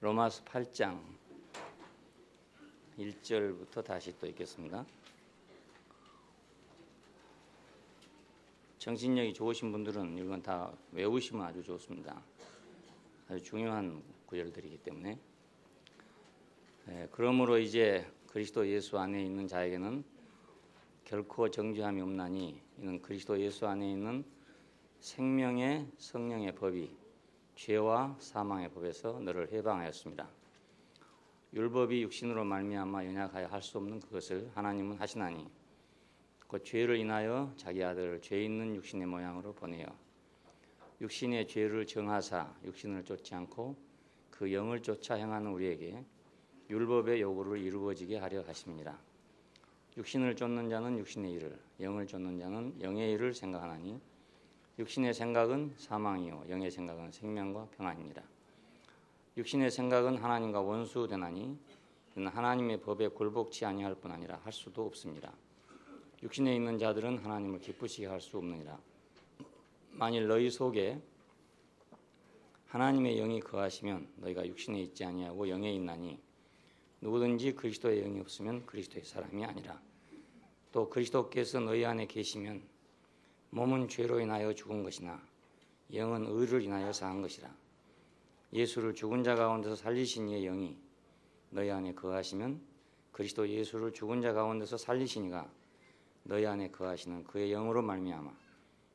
로마서 8장 1절부터 다시 또 읽겠습니다. 정신력이 좋으신 분들은 이건 다 외우시면 아주 좋습니다. 아주 중요한 구절들이기 때문에. 그러므로 이제 그리스도 예수 안에 있는 자에게는 결코 정죄함이 없나니 이는 그리스도 예수 안에 있는 생명의 성령의 법이 죄와 사망의 법에서 너를 해방하였습니다. 율법이 육신으로 말미암아 연약하여 할 수 없는 그것을 하나님은 하시나니 곧 죄를 인하여 자기 아들을 죄 있는 육신의 모양으로 보내어 육신의 죄를 정하사 육신을 쫓지 않고 그 영을 쫓아 행하는 우리에게 율법의 요구를 이루어지게 하려 하십니다. 육신을 쫓는 자는 육신의 일을, 영을 쫓는 자는 영의 일을 생각하나니 육신의 생각은 사망이요 영의 생각은 생명과 평안입니다. 육신의 생각은 하나님과 원수되나니 이는 하나님의 법에 굴복치 아니할 뿐 아니라 할 수도 없습니다. 육신에 있는 자들은 하나님을 기쁘시게 할 수 없느니라. 만일 너희 속에 하나님의 영이 거하시면 너희가 육신에 있지 아니하고 영에 있나니 누구든지 그리스도의 영이 없으면 그리스도의 사람이 아니라. 또 그리스도께서 너희 안에 계시면 몸은 죄로 인하여 죽은 것이나 영은 의를 인하여 사한 것이라. 예수를 죽은 자 가운데서 살리신 이의 영이 너희 안에 거하시면 그리스도 예수를 죽은 자 가운데서 살리신 이가 너희 안에 거하시는 그의 영으로 말미암아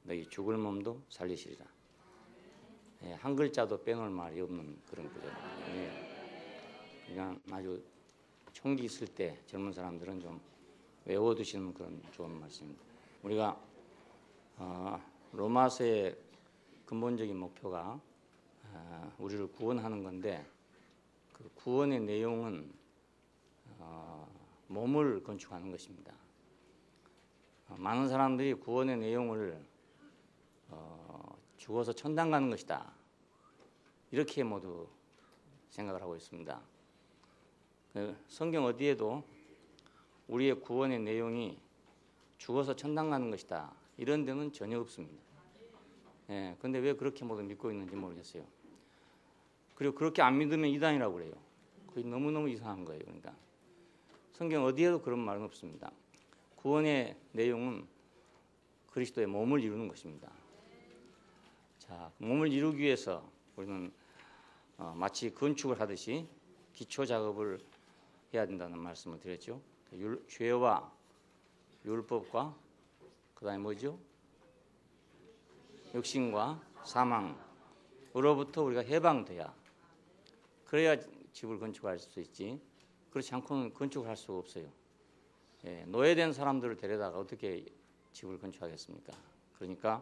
너희 죽을 몸도 살리시리라. 한 글자도 빼놓을 말이 없는 그런 구절입니다. 그냥 아주 총기 있을 때 젊은 사람들은 좀 외워두시는 그런 좋은 말씀입니다. 우리가 로마서의 근본적인 목표가 우리를 구원하는 건데 그 구원의 내용은 몸을 건축하는 것입니다. 많은 사람들이 구원의 내용을 죽어서 천당 가는 것이다 이렇게 모두 생각을 하고 있습니다. 성경 어디에도 우리의 구원의 내용이 죽어서 천당 가는 것이다 이런 데는 전혀 없습니다. 그런데 왜 그렇게 모두 믿고 있는지 모르겠어요. 그리고 그렇게 안 믿으면 이단이라고 그래요. 그게 너무너무 이상한 거예요. 그러니까 성경 어디에도 그런 말은 없습니다. 구원의 내용은 그리스도의 몸을 이루는 것입니다. 자, 몸을 이루기 위해서 우리는 마치 건축을 하듯이 기초 작업을 해야 된다는 말씀을 드렸죠. 죄와 율법과 그다음에 뭐죠? 육신과 사망으로부터 우리가 해방돼야 그래야 집을 건축할 수 있지. 그렇지 않고는 건축을 할 수가 없어요. 노예된 사람들을 데려다가 어떻게 집을 건축하겠습니까? 그러니까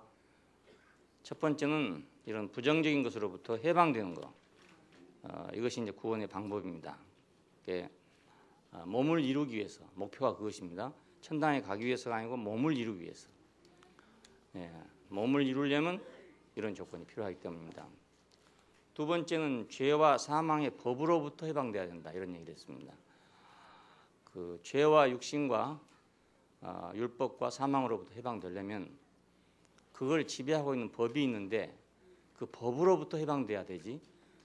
첫 번째는 이런 부정적인 것으로부터 해방되는 것. 이것이 이제 구원의 방법입니다. 몸을 이루기 위해서 목표가 그것입니다. 천당에 가기 위해서가 아니고 몸을 이루기 위해서. 몸을 이루려면 이런 조건이 필요하기 때문입니다. 두 번째는 죄와 사망의 법으로부터 해방돼야 된다 이런 얘기를 했습니다. 그 죄와 육신과 율법과 사망으로부터 해방되려면 그걸 지배하고 있는 법이 있는데 그 법으로부터 해방돼야 되지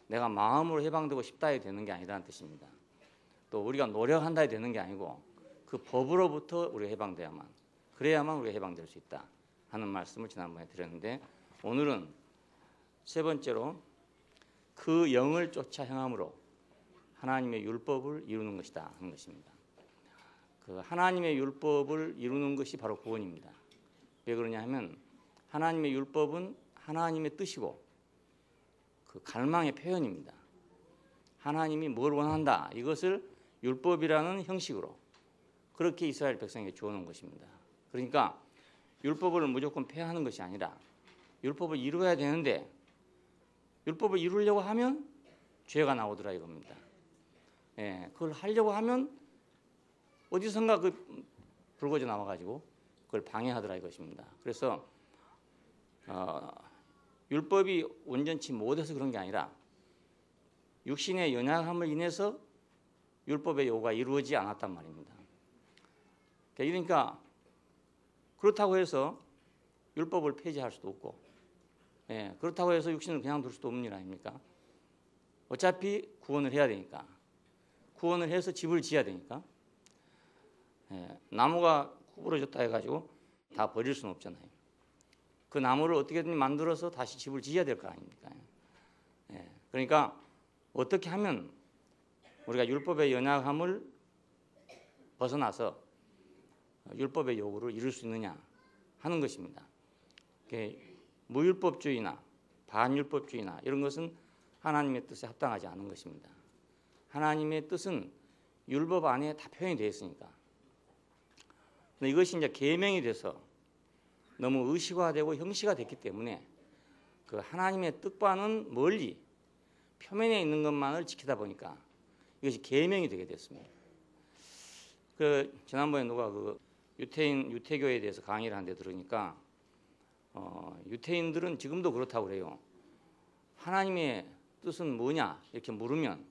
내가 마음으로 해방되고 싶다 해 되는 게 아니라는 뜻입니다. 또 우리가 노력한다 해 되는 게 아니고 그 법으로부터 우리가 해방돼야만 그래야만 우리가 해방될 수 있다 하는 말씀을 지난번에 드렸는데 오늘은 세 번째로 그 영을 쫓아 행함으로 하나님의 율법을 이루는 것이다 하는 것입니다. 그 하나님의 율법을 이루는 것이 바로 구원입니다. 왜 그러냐 하면 하나님의 율법은 하나님의 뜻이고 그 갈망의 표현입니다. 하나님이 뭘 원한다 이것을 율법이라는 형식으로 그렇게 이스라엘 백성에게 주어놓은 것입니다. 그러니까 율법을 무조건 폐하는 것이 아니라 율법을 이루어야 되는데 율법을 이루려고 하면 죄가 나오더라 이겁니다. 그걸 하려고 하면 어디선가 그 불거져 나와가지고 그걸 방해하더라 이것입니다. 그래서 율법이 온전치 못해서 그런 게 아니라 육신의 연약함을 인해서 율법의 요구가 이루어지지 않았단 말입니다. 그러니까 그렇다고 해서 율법을 폐지할 수도 없고 그렇다고 해서 육신을 그냥 둘 수도 없는 일 아닙니까? 어차피 구원을 해야 되니까. 구원을 해서 집을 지어야 되니까. 나무가 구부러졌다 해가지고 다 버릴 수는 없잖아요. 그 나무를 어떻게든 만들어서 다시 집을 지어야 될 거 아닙니까? 그러니까 어떻게 하면 우리가 율법의 연약함을 벗어나서 율법의 요구를 이룰 수 있느냐 하는 것입니다. 무율법주의나 반율법주의나 이런 것은 하나님의 뜻에 합당하지 않은 것입니다. 하나님의 뜻은 율법 안에 다 표현이 되어 있으니까. 근데 이것이 이제 계명이 돼서 너무 의식화되고 형식화 됐기 때문에 그 하나님의 뜻과는 멀리 표면에 있는 것만을 지키다 보니까 이것이 계명이 되게 됐습니다. 그 지난번에 누가 그 유태교에 대해서 강의를 하는데 들으니까 유태인들은 지금도 그렇다고 그래요. 하나님의 뜻은 뭐냐 이렇게 물으면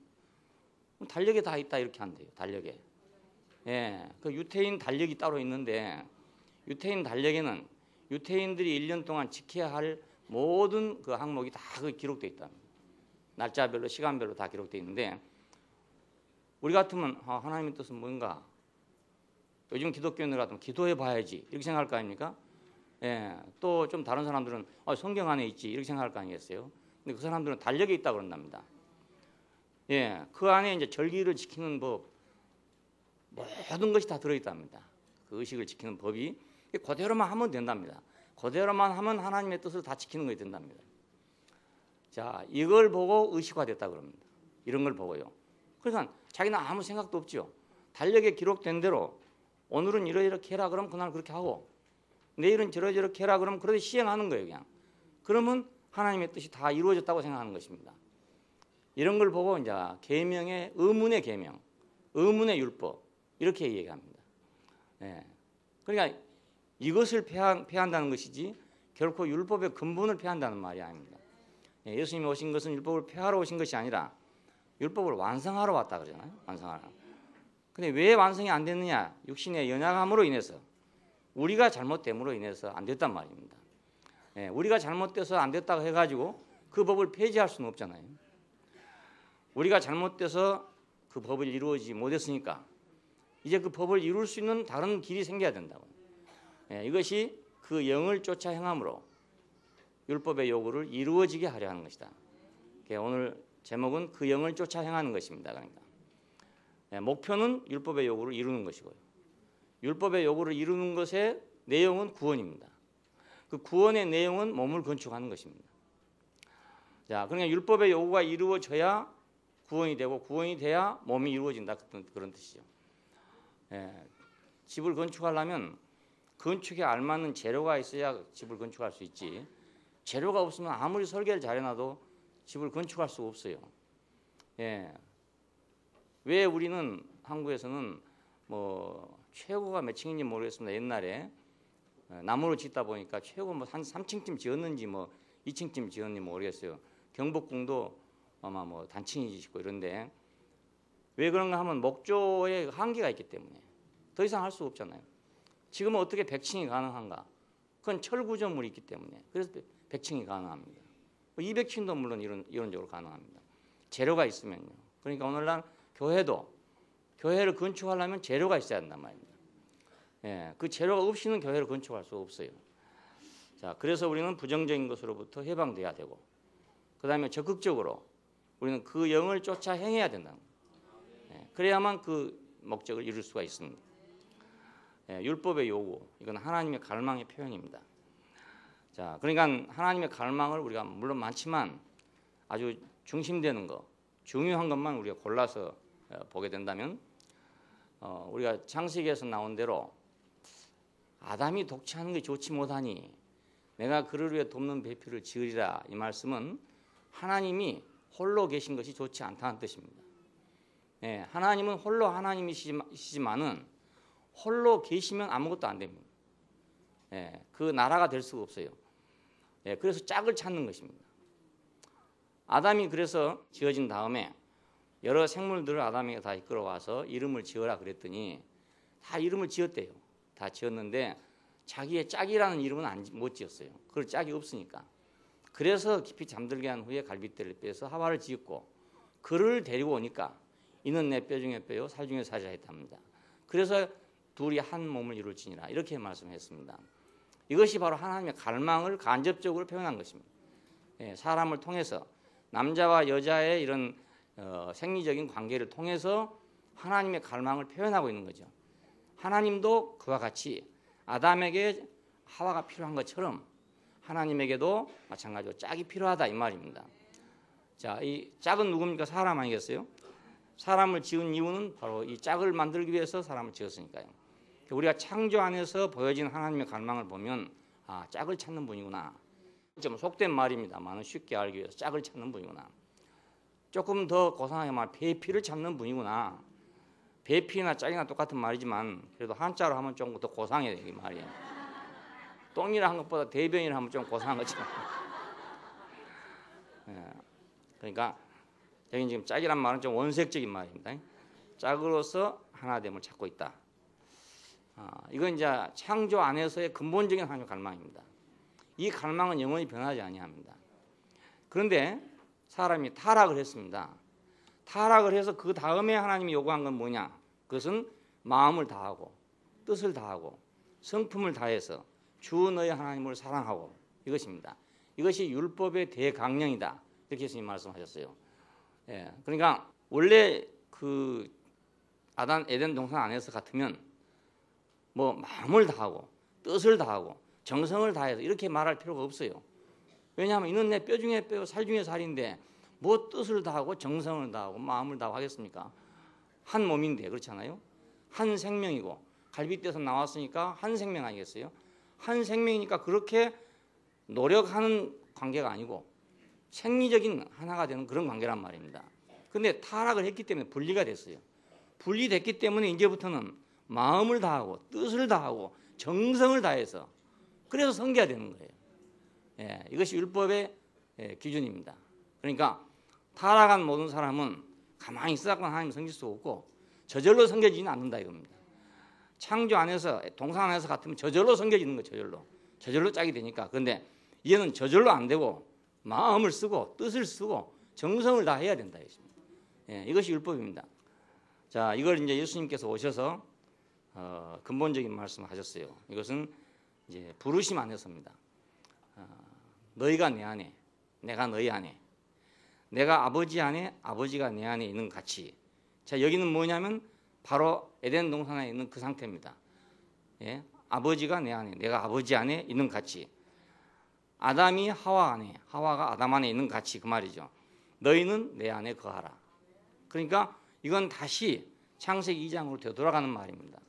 달력에 다 있다 이렇게 한대요. 달력에. 그 유태인 달력이 따로 있는데 유태인 달력에는 유태인들이 1년 동안 지켜야 할 모든 그 항목이 다 기록되어 있다. 날짜별로 시간별로 다 기록되어 있는데 우리 같으면 하나님의 뜻은 뭔가 요즘 기독교인들 같으면 기도해 봐야지 이렇게 생각할 거 아닙니까? 또 좀 다른 사람들은 성경 안에 있지 이렇게 생각할 거 아니겠어요? 근데 그 사람들은 달력에 있다고 그런답니다. 그 안에 이제 절기를 지키는 법 모든 것이 다 들어있답니다. 그 의식을 지키는 법이 그대로만 하면 된답니다. 그대로만 하면 하나님의 뜻을 다 지키는 것이 된답니다. 자, 이걸 보고 의식화됐다 그럽니다. 이런 걸 보고요. 그러니까 자기는 아무 생각도 없죠. 달력에 기록된 대로 오늘은 이렇게 해라 그러면 그날 그렇게 하고 내일은 저렇게 해라 그러면 그렇게 시행하는 거예요. 그냥. 그러면 하나님의 뜻이 다 이루어졌다고 생각하는 것입니다. 이런 걸 보고 이제 계명의 의문의 계명, 의문의 율법 이렇게 얘기합니다. 그러니까 이것을 폐한다는 것이지 결코 율법의 근본을 폐한다는 말이 아닙니다. 예수님이 오신 것은 율법을 폐하러 오신 것이 아니라 율법을 완성하러 왔다 그러잖아요. 완성하러. 근데 왜 완성이 안 됐느냐? 육신의 연약함으로 인해서 우리가 잘못됨으로 인해서 안 됐단 말입니다. 우리가 잘못돼서 안 됐다고 해가지고 그 법을 폐지할 수는 없잖아요. 우리가 잘못돼서 그 법을 이루어지지 못했으니까 이제 그 법을 이룰 수 있는 다른 길이 생겨야 된다고. 이것이 그 영을 쫓아 행함으로 율법의 요구를 이루어지게 하려 하는 것이다. 오늘 제목은 그 영을 쫓아 행하는 것입니다. 그러니까 목표는 율법의 요구를 이루는 것이고요. 율법의 요구를 이루는 것의 내용은 구원입니다. 그 구원의 내용은 몸을 건축하는 것입니다. 자, 그러니까 율법의 요구가 이루어져야 구원이 되고 구원이 돼야 몸이 이루어진다 그런 뜻이죠. 집을 건축하려면 건축에 알맞는 재료가 있어야 집을 건축할 수 있지. 재료가 없으면 아무리 설계를 잘해놔도 집을 건축할 수가 없어요. 왜 우리는 한국에서는 뭐 최고가 몇 층인지 모르겠습니다. 옛날에 나무로 짓다 보니까 최고 뭐 한 3층쯤 지었는지 뭐 2층쯤 지었는지 모르겠어요. 경복궁도 아마 뭐 단층이 짓고 이런데 왜 그런가 하면 목조에 한계가 있기 때문에 더 이상 할 수 없잖아요. 지금은 어떻게 100층이 가능한가? 그건 철 구조물이 있기 때문에 그래서 100층이 가능합니다. 200층도 물론 이론적으로 가능합니다. 재료가 있으면요. 그러니까 오늘날 교회를 건축하려면 재료가 있어야 한단 말입니다. 그 재료가 없이는 교회를 건축할 수 없어요. 자, 그래서 우리는 부정적인 것으로부터 해방돼야 되고, 그 다음에 적극적으로 우리는 그 영을 쫓아 행해야 된다는 거예요. 그래야만 그 목적을 이룰 수가 있습니다. 율법의 요구, 이건 하나님의 갈망의 표현입니다. 자, 그러니까 하나님의 갈망을 우리가 물론 많지만 아주 중심되는 거, 중요한 것만 우리가 골라서 보게 된다면 우리가 창세기에서 나온 대로 아담이 독취하는 게 좋지 못하니 내가 그를 위해 돕는 배필을 지으리라, 이 말씀은 하나님이 홀로 계신 것이 좋지 않다는 뜻입니다. 하나님은 홀로 하나님이시지만은 홀로 계시면 아무것도 안 됩니다. 그 나라가 될 수가 없어요. 그래서 짝을 찾는 것입니다. 아담이 그래서 지어진 다음에 여러 생물들을 아담에게 다 이끌어와서 이름을 지어라 그랬더니 다 이름을 지었대요. 다 지었는데 자기의 짝이라는 이름은 못 지었어요. 그럴 짝이 없으니까. 그래서 깊이 잠들게 한 후에 갈빗대를 빼서 하와를 지었고 그를 데리고 오니까 이는 내 뼈 중에 뼈요 살 중에 살이라 했답니다. 그래서 둘이 한 몸을 이룰지니라 이렇게 말씀했습니다. 이것이 바로 하나님의 갈망을 간접적으로 표현한 것입니다. 사람을 통해서 남자와 여자의 이런 생리적인 관계를 통해서 하나님의 갈망을 표현하고 있는 거죠. 하나님도 그와 같이 아담에게 하와가 필요한 것처럼 하나님에게도 마찬가지로 짝이 필요하다 이 말입니다. 자, 이 짝은 누굽니까? 사람 아니겠어요? 사람을 지은 이유는 바로 이 짝을 만들기 위해서 사람을 지었으니까요. 우리가 창조 안에서 보여진 하나님의 갈망을 보면 아, 짝을 찾는 분이구나. 좀 속된 말입니다만 쉽게 알기 위해서 짝을 찾는 분이구나. 조금 더 고상하게 말하면 배필을 찾는 분이구나. 배필이나 짝이나 똑같은 말이지만 그래도 한자로 하면 조금 더 고상해요 이 말이에요. 똥이라 한 것보다 대변이라 하면 좀 고상한 거죠. 그러니까 여기 지금 짝이란 말은 좀 원색적인 말입니다. 짝으로서 하나됨을 찾고 있다. 이건 이제 창조 안에서의 근본적인 하나님의 갈망입니다. 이 갈망은 영원히 변하지 아니합니다. 그런데 사람이 타락을 했습니다. 타락을 해서 그 다음에 하나님이 요구한 건 뭐냐? 그것은 마음을 다하고 뜻을 다하고 성품을 다해서 주 너의 하나님을 사랑하고 이것입니다. 이것이 율법의 대강령이다. 이렇게 예수님 말씀하셨어요. 그러니까 원래 그 에덴 동산 안에서 같으면 뭐 마음을 다하고 뜻을 다하고 정성을 다해서 이렇게 말할 필요가 없어요. 왜냐하면 이는 내 뼈 중에 뼈 살 중에 살인데 뭐 뜻을 다하고 정성을 다하고 마음을 다하고 하겠습니까? 한 몸인데 그렇잖아요. 한 생명이고 갈빗대에서 나왔으니까 한 생명 아니겠어요? 한 생명이니까 그렇게 노력하는 관계가 아니고 생리적인 하나가 되는 그런 관계란 말입니다. 그런데 타락을 했기 때문에 분리가 됐어요. 분리됐기 때문에 이제부터는 마음을 다하고 뜻을 다하고 정성을 다해서 그래서 섬겨야 되는 거예요. 이것이 율법의 기준입니다. 그러니까 타락한 모든 사람은 가만히 있어갖고 하나님 섬길 수 없고 저절로 섬겨지지는 않는다 이겁니다. 창조 안에서 동산 안에서 같으면 저절로 섬겨지는 거예요. 저절로 짝이 되니까. 그런데 얘는 저절로 안 되고 마음을 쓰고 뜻을 쓰고 정성을 다 해야 된다 이것입니다. 이것이 율법입니다. 자, 이걸 이제 예수님께서 오셔서 근본적인 말씀을 하셨어요. 이것은 이제 부르심 안에서입니다. 너희가 내 안에, 내가 너희 안에, 내가 아버지 안에, 아버지가 내 안에 있는 같이. 자, 여기는 뭐냐면 바로 에덴 동산에 있는 그 상태입니다. 아버지가 내 안에, 내가 아버지 안에 있는 같이. 아담이 하와 안에, 하와가 아담 안에 있는 같이 그 말이죠. 너희는 내 안에 거하라. 그러니까 이건 다시 창세기 2장으로 되돌아가는 말입니다.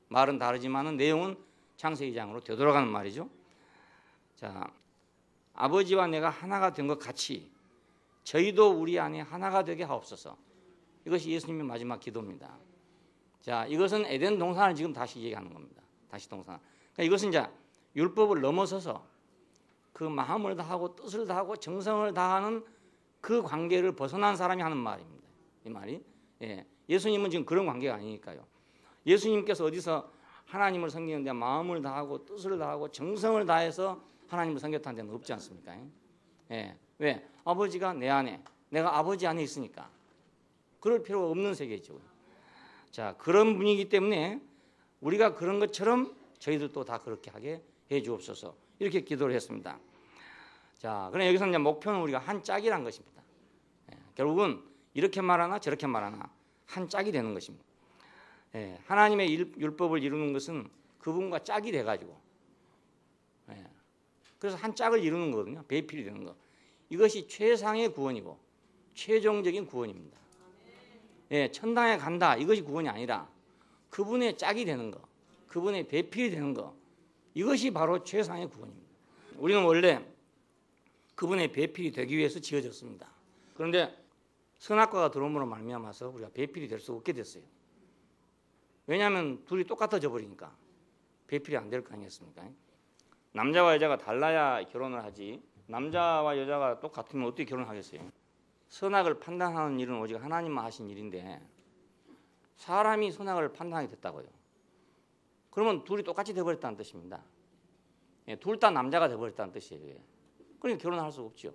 말은 다르지만 내용은 창세기 2장으로 되돌아가는 말이죠. 자, 아버지와 내가 하나가 된 것 같이 저희도 우리 안에 하나가 되게 하옵소서. 이것이 예수님의 마지막 기도입니다. 자, 이것은 에덴 동산을 지금 다시 얘기하는 겁니다. 다시 동산. 그러니까 이것은 이제 율법을 넘어서서 그 마음을 다하고 뜻을 다하고 정성을 다하는 그 관계를 벗어난 사람이 하는 말입니다. 이 말이. 예수님은 지금 그런 관계가 아니니까요. 예수님께서 어디서 하나님을 섬기는데 마음을 다하고 뜻을 다하고 정성을 다해서 하나님을 섬겼다는 데는 없지 않습니까? 왜? 아버지가 내 안에, 내가 아버지 안에 있으니까. 그럴 필요가 없는 세계죠. 자, 그런 분이기 때문에 우리가 그런 것처럼 저희들도 다 그렇게 하게 해 주옵소서. 이렇게 기도를 했습니다. 자, 그럼 여기서 이제 목표는 우리가 한 짝이란 것입니다. 결국은 이렇게 말하나 저렇게 말하나 한 짝이 되는 것입니다. 하나님의 율법을 이루는 것은 그분과 짝이 돼가지고 그래서 한 짝을 이루는 거거든요. 배필이 되는 거. 이것이 최상의 구원이고 최종적인 구원입니다. 천당에 간다 이것이 구원이 아니라 그분의 짝이 되는 거, 그분의 배필이 되는 거, 이것이 바로 최상의 구원입니다. 우리는 원래 그분의 배필이 되기 위해서 지어졌습니다. 그런데 선악과가 들어옴으로 말미암아서 우리가 배필이 될 수 없게 됐어요. 왜냐하면 둘이 똑같아져 버리니까 배필이 안 될 거 아니겠습니까? 남자와 여자가 달라야 결혼을 하지 남자와 여자가 똑같으면 어떻게 결혼하겠어요? 선악을 판단하는 일은 오직 하나님만 하신 일인데 사람이 선악을 판단하게 됐다고요. 그러면 둘이 똑같이 돼버렸다는 뜻입니다. 둘 다 남자가 돼버렸다는 뜻이에요. 그러니까 결혼할 수가 없죠.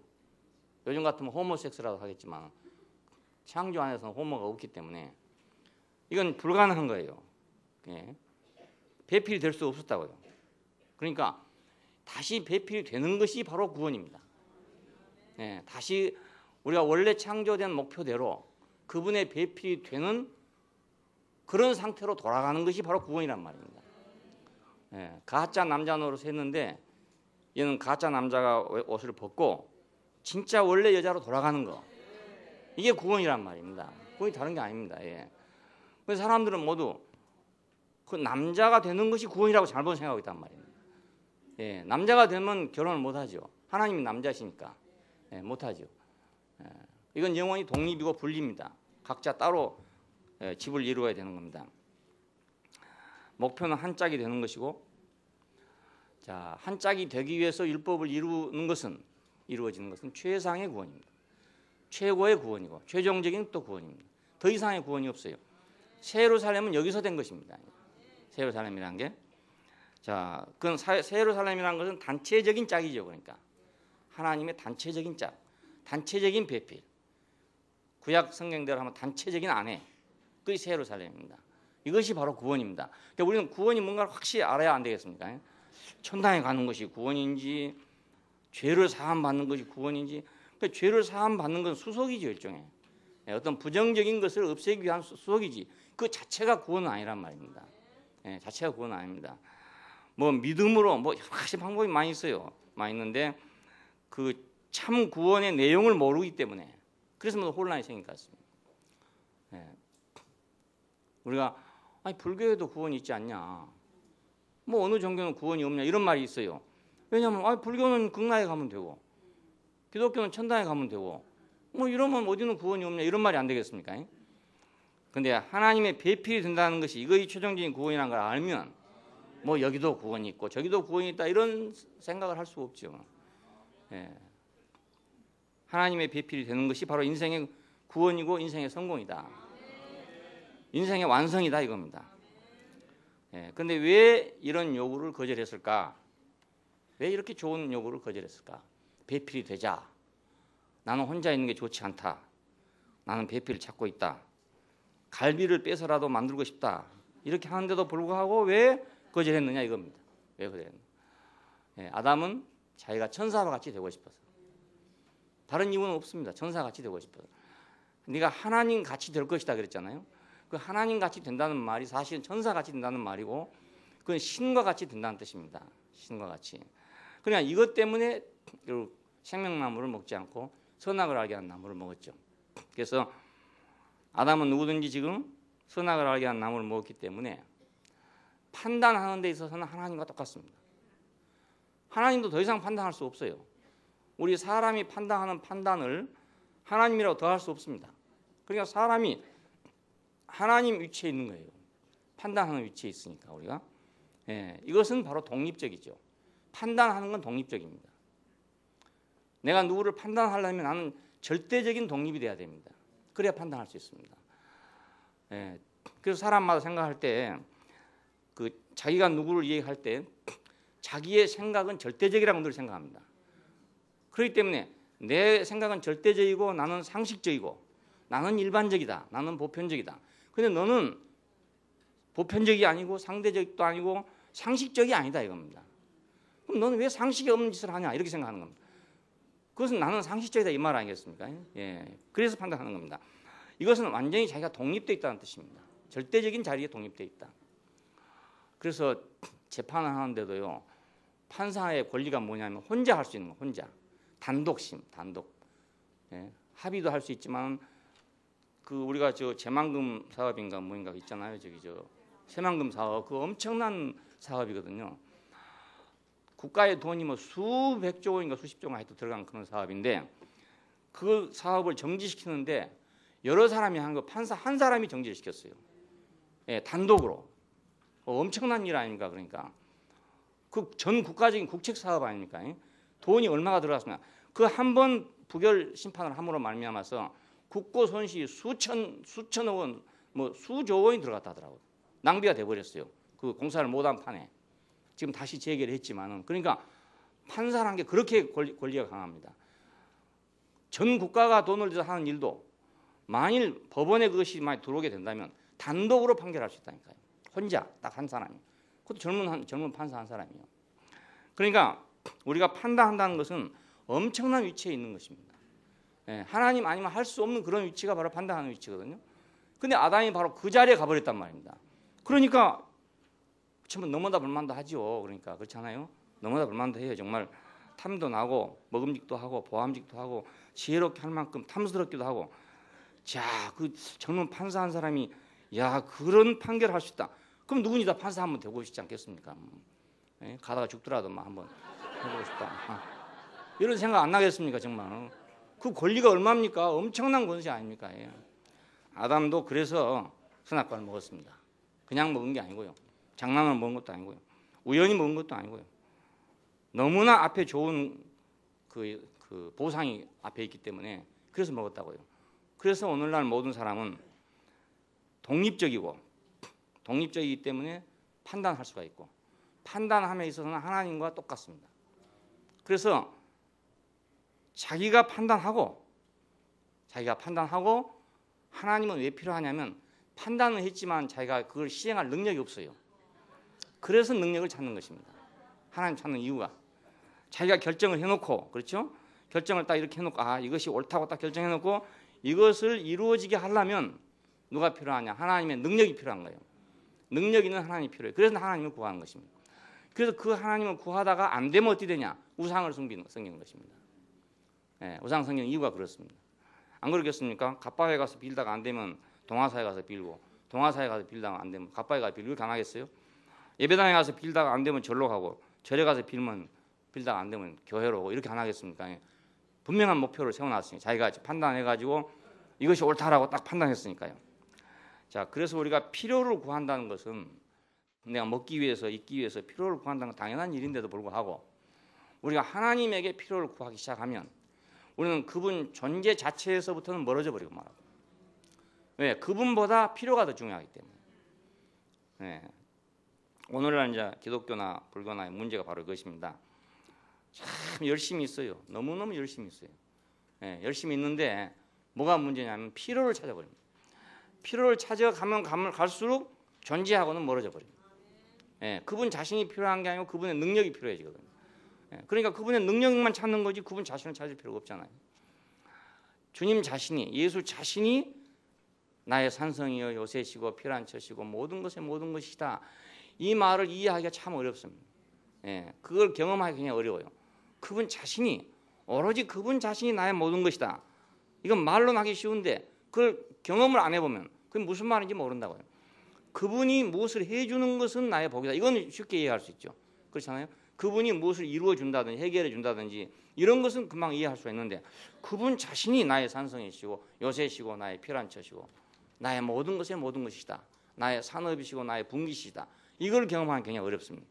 요즘 같으면 호모섹스라고 하겠지만 창조 안에서는 호모가 없기 때문에 이건 불가능한 거예요. 예. 배필이 될 수 없었다고요. 그러니까 다시 배필이 되는 것이 바로 구원입니다. 예. 다시 우리가 원래 창조된 목표대로 그분의 배필이 되는 그런 상태로 돌아가는 것이 바로 구원이란 말입니다. 예. 가짜 남자 노릇을 했는데 얘는 가짜 남자가 옷을 벗고 진짜 원래 여자로 돌아가는 거, 이게 구원이란 말입니다. 구원이 다른 게 아닙니다. 예. 그래서 사람들은 모두 그 남자가 되는 것이 구원이라고 잘못 생각하고 있단 말입니다. 예. 남자가 되면 결혼을 못하죠. 하나님이 남자시니까 예, 못하죠. 예. 이건 영원히 독립이고 분리입니다. 각자 따로 예, 집을 이루어야 되는 겁니다. 목표는 한 짝이 되는 것이고, 자, 한 짝이 되기 위해서 율법을 이루어지는 것은 최상의 구원입니다. 최고의 구원이고 최종적인 또 구원입니다. 더 이상의 구원이 없어요. 새 예루살렘은 여기서 된 것입니다. 새 예루살렘이라는 게, 자, 그건 새 예루살렘이라는 것은 단체적인 짝이죠. 그러니까 하나님의 단체적인 짝, 단체적인 배필. 구약 성경대로 하면 단체적인 아내, 그게 새 예루살렘입니다. 이것이 바로 구원입니다. 그러니까 우리는 구원이 뭔가를 확실히 알아야 안 되겠습니까? 천당에 가는 것이 구원인지, 죄를 사함 받는 것이 구원인지. 그러니까 죄를 사함 받는 것은 수속이죠, 일종의. 어떤 부정적인 것을 없애기 위한 수속이지. 그 자체가 구원은 아니란 말입니다. 예, 자체가 구원은 아닙니다. 뭐 믿음으로 뭐 여러 가지 방법이 많이 있어요. 많이 있는데 그 참 구원의 내용을 모르기 때문에 그래서 뭐 혼란이 생긴 것 같습니다. 예. 우리가 아니 불교에도 구원이 있지 않냐? 뭐 어느 종교는 구원이 없냐? 이런 말이 있어요. 왜냐하면 아니 불교는 극락에 가면 되고 기독교는 천당에 가면 되고 뭐 이러면 어디는 구원이 없냐? 이런 말이 안 되겠습니까? 근데 하나님의 배필이 된다는 것이 이것이 최종적인 구원이라는 걸 알면 뭐 여기도 구원이 있고 저기도 구원이 있다 이런 생각을 할 수가 없죠. 예. 하나님의 배필이 되는 것이 바로 인생의 구원이고 인생의 성공이다. 인생의 완성이다 이겁니다. 예. 근데 왜 이런 요구를 거절했을까? 왜 이렇게 좋은 요구를 거절했을까? 배필이 되자. 나는 혼자 있는 게 좋지 않다. 나는 배필을 찾고 있다. 갈비를 빼서라도 만들고 싶다. 이렇게 하는데도 불구하고 왜 거절했느냐 이겁니다. 왜 거절했느냐? 예, 아담은 자기가 천사와 같이 되고 싶어서. 다른 이유는 없습니다. 천사와 같이 되고 싶어서. 네가 하나님 같이 될 것이다 그랬잖아요. 그 하나님 같이 된다는 말이 사실은 천사 같이 된다는 말이고 그건 신과 같이 된다는 뜻입니다. 신과 같이. 그러니까 이것 때문에 생명나무를 먹지 않고 선악을 알게 하는 나무를 먹었죠. 그래서 아담은 누구든지 지금 선악을 알게 하는 나무를 먹었기 때문에 판단하는 데 있어서는 하나님과 똑같습니다. 하나님도 더 이상 판단할 수 없어요. 우리 사람이 판단하는 판단을 하나님이라고 더 할 수 없습니다. 그러니까 사람이 하나님 위치에 있는 거예요. 판단하는 위치에 있으니까 우리가. 예, 이것은 바로 독립적이죠. 판단하는 건 독립적입니다. 내가 누구를 판단하려면 나는 절대적인 독립이 돼야 됩니다. 그래야 판단할 수 있습니다. 예, 그래서 사람마다 생각할 때 그 자기가 누구를 얘기할 때 자기의 생각은 절대적이라고 늘 생각합니다. 그렇기 때문에 내 생각은 절대적이고 나는 상식적이고 나는 일반적이다. 나는 보편적이다. 근데 너는 보편적이 아니고 상대적도 아니고 상식적이 아니다 이겁니다. 그럼 너는 왜 상식이 없는 짓을 하냐 이렇게 생각하는 겁니다. 그것은 나는 상식적이다 이 말 아니겠습니까? 예, 그래서 판단하는 겁니다. 이것은 완전히 자기가 독립되어 있다는 뜻입니다. 절대적인 자리에 독립되어 있다. 그래서 재판을 하는데도요. 판사의 권리가 뭐냐면 혼자 할 수 있는 거, 혼자. 단독심, 단독. 예, 합의도 할 수 있지만 그 우리가 저 재만금 사업인가 뭐인가 있잖아요. 저기 저 새만금 사업 그 엄청난 사업이거든요. 국가의 돈이 뭐 수백조 원인가 수십조 원 하여튼 들어간 그런 사업인데 그 사업을 정지시키는데 여러 사람이 한 거 판사 한 사람이 정지를 시켰어요. 예, 단독으로. 엄청난 일 아닙니까? 그러니까 그 전 국가적인 국책 사업 아닙니까? 돈이 얼마가 들어갔으면 그 한 번 부결 심판을 함으로 말미암아서 국고 손실이 수천억 원, 뭐 수조 원이 들어갔다 하더라고요. 낭비가 돼버렸어요. 그 공사를 못한 판에. 지금 다시 재개를 했지만은 그러니까 판사라는 게 그렇게 권리가 강합니다. 전 국가가 돈을 들여서 하는 일도 만일 법원에 그것이 많이 들어오게 된다면 단독으로 판결할 수 있다니까요. 혼자 딱 한 사람이. 그것도 젊은 판사 한 사람이요. 그러니까 우리가 판단한다는 것은 엄청난 위치에 있는 것입니다. 예, 하나님 아니면 할 수 없는 그런 위치가 바로 판단하는 위치거든요. 근데 아담이 바로 그 자리에 가버렸단 말입니다. 그러니까 전부 너무나 불만도 하죠. 그러니까 그렇잖아요. 너무나 불만도 해요. 정말 탐도 나고 먹음직도 하고 보암직도 하고 지혜롭게 할 만큼 탐스럽기도 하고. 자, 그 젊은 판사 한 사람이 야 그런 판결을 할 수 있다. 그럼 누구니 다 판사 한번 되고 싶지 않겠습니까? 예? 가다가 죽더라도 막 한번 해보고 싶다. 이런 생각 안 나겠습니까? 정말 그 권리가 얼마입니까? 엄청난 권세 아닙니까? 예. 아담도 그래서 선악과를 먹었습니다. 그냥 먹은 게 아니고요. 장난으로 먹은 것도 아니고요. 우연히 먹은 것도 아니고요. 너무나 앞에 좋은 그 보상이 앞에 있기 때문에 그래서 먹었다고요. 그래서 오늘날 모든 사람은 독립적이기 때문에 판단할 수가 있고 판단함에 있어서는 하나님과 똑같습니다. 그래서 자기가 판단하고 하나님은 왜 필요하냐면 판단은 했지만 자기가 그걸 시행할 능력이 없어요. 그래서 능력을 찾는 것입니다. 하나님 찾는 이유가 자기가 결정을 해놓고 그렇죠? 결정을 딱 이렇게 해놓고 이것이 옳다고 딱 결정해놓고 이것을 이루어지게 하려면 누가 필요하냐? 하나님의 능력이 필요한 거예요. 능력 있는 하나님이 필요해요. 그래서 하나님을 구하는 것입니다. 그래서 그 하나님을 구하다가 안 되면 어떻게 되냐? 우상을 섬기는 것입니다. 예, 우상 섬기는 이유가 그렇습니다. 안 그러겠습니까? 갑바에 가서 빌다가 안 되면 동화사에 가서 빌고 동화사에 가서 빌다가 안 되면 갑바에 가서 빌고 가능하겠어요? 예배당에 가서 빌다가 안 되면 절로 가고 절에 가서 빌다가 안 되면 교회로 오고 이렇게 안 하겠습니까? 예. 분명한 목표를 세워놨으니 자기가 판단해가지고 이것이 옳다라고 딱 판단했으니까요. 자, 그래서 우리가 필요를 구한다는 것은 내가 먹기 위해서 있기 위해서 필요를 구한다는 건 당연한 일인데도 불구하고 우리가 하나님에게 필요를 구하기 시작하면 우리는 그분 존재 자체에서부터는 멀어져 버리고 말하고 왜? 그분보다 필요가 더 중요하기 때문에. 네. 오늘날 이제 기독교나 불교나의 문제가 바로 이것입니다. 참 열심히 있어요. 너무너무 열심히 있어요. 네, 열심히 있는데 뭐가 문제냐면 필요를 찾아버립니다. 필요를 찾아가면 갈수록 존재하고는 멀어져 버립니다. 예, 그분 자신이 필요한 게 아니고 그분의 능력이 필요해지거든요. 예, 그러니까 그분의 능력만 찾는 거지 그분 자신을 찾을 필요가 없잖아요. 주님 자신이 예수 자신이 나의 산성이요 요새시고 피란처시고 모든 것의 모든 것이다. 이 말을 이해하기가 참 어렵습니다. 예, 그걸 경험하기 굉장히 어려워요. 그분 자신이 오로지 그분 자신이 나의 모든 것이다. 이건 말로는 하기 쉬운데 그걸 경험을 안 해보면 그게 무슨 말인지 모른다고요. 그분이 무엇을 해주는 것은 나의 복이다. 이건 쉽게 이해할 수 있죠. 그렇잖아요. 그분이 무엇을 이루어 준다든지 해결해 준다든지 이런 것은 금방 이해할 수가 있는데 그분 자신이 나의 산성이시고 요새시고 나의 피란처시고 나의 모든 것의 모든 것이다. 나의 산업이시고 나의 분기시다. 이걸 경험하기 굉장히 어렵습니다.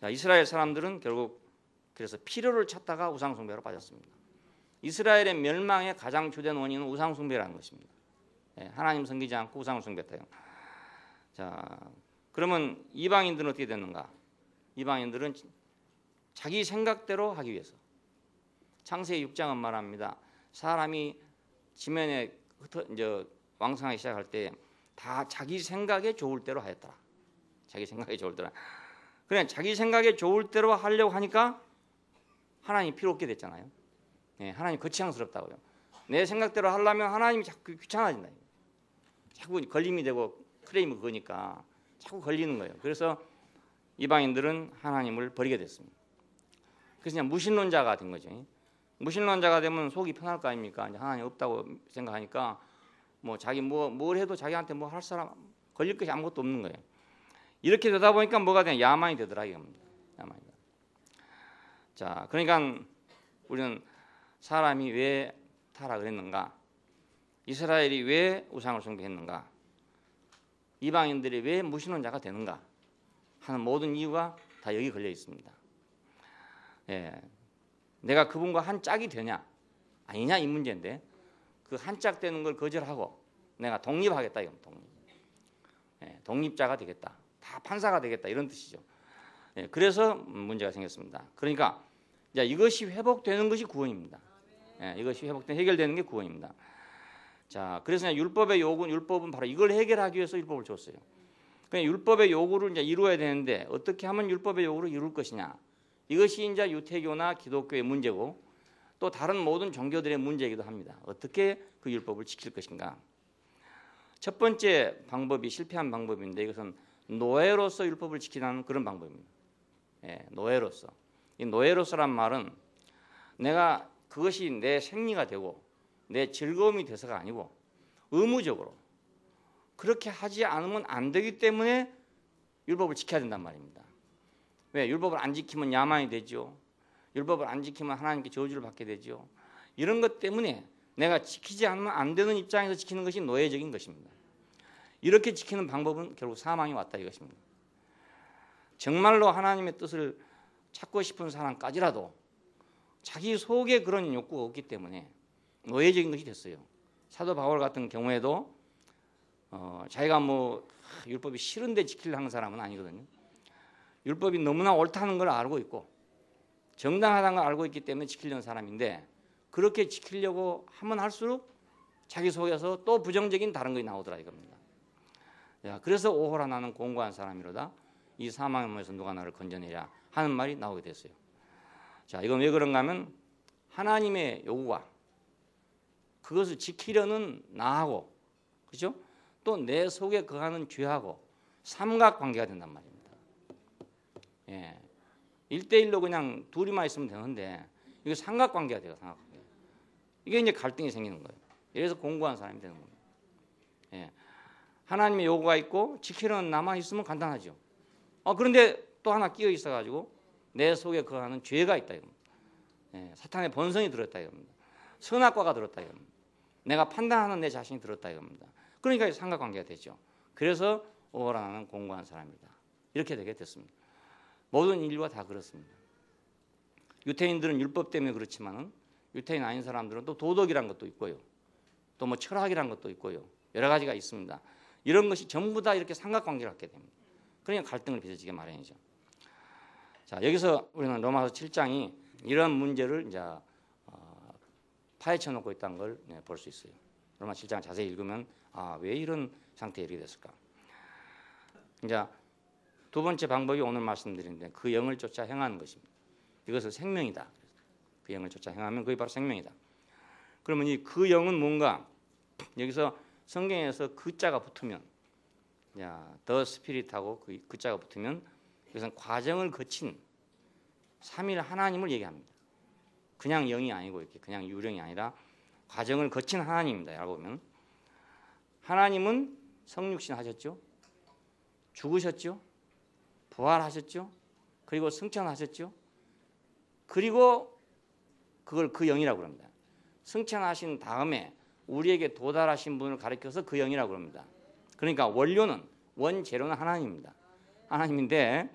자, 이스라엘 사람들은 결국 그래서 필요를 찾다가 우상숭배로 빠졌습니다. 이스라엘의 멸망의 가장 주된 원인은 우상숭배라는 것입니다. 예, 하나님 섬기지 않고 우상을 숭배했대요. 자, 그러면 이방인들은 어떻게 됐는가? 이방인들은 자기 생각대로 하기 위해서 창세기 6장은 말합니다. 사람이 지면에 이제 왕성하기 시작할 때 다 자기 생각에 좋을 대로 하였더라. 자기 생각에 좋을 대로. 그래 자기 생각에 좋을 대로 하려고 하니까 하나님이 필요 없게 됐잖아요. 예, 하나님 거창스럽다고요. 내 생각대로 하려면 하나님이 자꾸 귀찮아진다. 자꾸 걸림이 되고 크레임이 그거니까 자꾸 걸리는 거예요. 그래서 이방인들은 하나님을 버리게 됐습니다. 그래서 그냥 무신론자가 된 거죠. 무신론자가 되면 속이 편할 거 아닙니까? 이제 하나님 없다고 생각하니까 뭐 자기 뭘 해도 자기한테 뭐 할 사람 걸릴 것이 아무것도 없는 거예요. 이렇게 되다 보니까 뭐가 되냐? 야만이 되더라 이겁니다. 야만이. 자, 그러니까 우리는 사람이 왜 타락을 했는가? 이스라엘이 왜 우상을 숭배했는가? 이방인들이 왜 무신론자가 되는가? 하는 모든 이유가 다 여기 걸려 있습니다. 예, 내가 그분과 한 짝이 되냐 아니냐 이 문제인데 그 한 짝 되는 걸 거절하고 내가 독립하겠다 이건 독립. 예, 독립자가 되겠다. 다 판사가 되겠다 이런 뜻이죠. 예, 그래서 문제가 생겼습니다. 그러니까 이제 이것이 회복되는 것이 구원입니다. 예, 이것이 해결되는 게 구원입니다. 자, 그래서 율법은 바로 이걸 해결하기 위해서 율법을 줬어요. 그냥 율법의 요구를 이제 이루어야 되는데 어떻게 하면 율법의 요구를 이룰 것이냐? 이것이 이제 유태교나 기독교의 문제고 또 다른 모든 종교들의 문제이기도 합니다. 어떻게 그 율법을 지킬 것인가? 첫 번째 방법이 실패한 방법인데 이것은 노예로서 율법을 지키는 그런 방법입니다. 예, 노예로서. 이 노예로서란 말은 내가 그것이 내 생리가 되고 내 즐거움이 돼서가 아니고 의무적으로 그렇게 하지 않으면 안 되기 때문에 율법을 지켜야 된단 말입니다. 왜? 율법을 안 지키면 야만이 되죠. 율법을 안 지키면 하나님께 저주를 받게 되죠. 이런 것 때문에 내가 지키지 않으면 안 되는 입장에서 지키는 것이 노예적인 것입니다. 이렇게 지키는 방법은 결국 사망이 왔다 이것입니다. 정말로 하나님의 뜻을 찾고 싶은 사람까지라도 자기 속에 그런 욕구가 없기 때문에 노예적인 것이 됐어요. 사도 바울 같은 경우에도 자기가 뭐 율법이 싫은데 지키려 하는 사람은 아니거든요. 율법이 너무나 옳다는 걸 알고 있고 정당하다는 걸 알고 있기 때문에 지키려는 사람인데 그렇게 지키려고 하면 할수록 자기 속에서 또 부정적인 다른 것이 나오더라 이겁니다. 야, 그래서 오호라 나는 공고한 사람이로다. 이 사망의 몸에서 누가 나를 건져내랴 하는 말이 나오게 됐어요. 자, 이건 왜 그런가 하면 하나님의 요구가 그것을 지키려는 나하고 그렇죠? 또 내 속에 거하는 죄하고 삼각관계가 된단 말입니다. 예. 1대1로 그냥 둘이만 있으면 되는데 이게 삼각관계가 돼요. 삼각관계. 이게 이제 갈등이 생기는 거예요. 이래서 공고한 사람이 되는 겁니다. 예. 하나님의 요구가 있고 지키려는 나만 있으면 간단하죠. 그런데 또 하나 끼어 있어가지고 내 속에 거하는 죄가 있다 이겁니다. 예. 사탄의 본성이 들었다 이겁니다. 선악과가 들었다 이겁니다. 내가 판단하는 내 자신이 들었다 이겁니다. 그러니까 삼각관계가 되죠. 그래서 오호라 나는 공고한 사람이다. 이렇게 되게 됐습니다. 모든 인류가 다 그렇습니다. 유태인들은 율법 때문에 그렇지만은 유태인 아닌 사람들은 또 도덕이란 것도 있고요. 또 뭐 철학이란 것도 있고요. 여러 가지가 있습니다. 이런 것이 전부 다 이렇게 삼각관계를 갖게 됩니다. 그러니까 갈등을 빚어지게 마련이죠. 자, 여기서 우리는 로마서 7장이 이런 문제를 이제 파헤쳐 놓고 있다는 걸 볼 수 있어요. 로마 7장 자세히 읽으면 왜 이런 상태에 이르게 됐을까? 이제 두 번째 방법이 오늘 말씀드린데 그 영을 쫓아 행하는 것입니다. 이것을 생명이다. 그 영을 쫓아 행하면 그게 바로 생명이다. 그러면 이 그 영은 뭔가 여기서 성경에서 그 자가 붙으면 더 스피릿하고 그 자가 붙으면 이것은 과정을 거친 삼위일 하나님을 얘기합니다. 그냥 영이 아니고 이렇게 그냥 유령이 아니라 과정을 거친 하나님입니다. 알고 보면 하나님은 성육신 하셨죠. 죽으셨죠. 부활하셨죠. 그리고 승천하셨죠. 그리고 그걸 그 영이라고 합니다. 승천하신 다음에 우리에게 도달하신 분을 가리켜서 그 영이라고 합니다. 그러니까 원료는 원재료는 하나님입니다. 하나님인데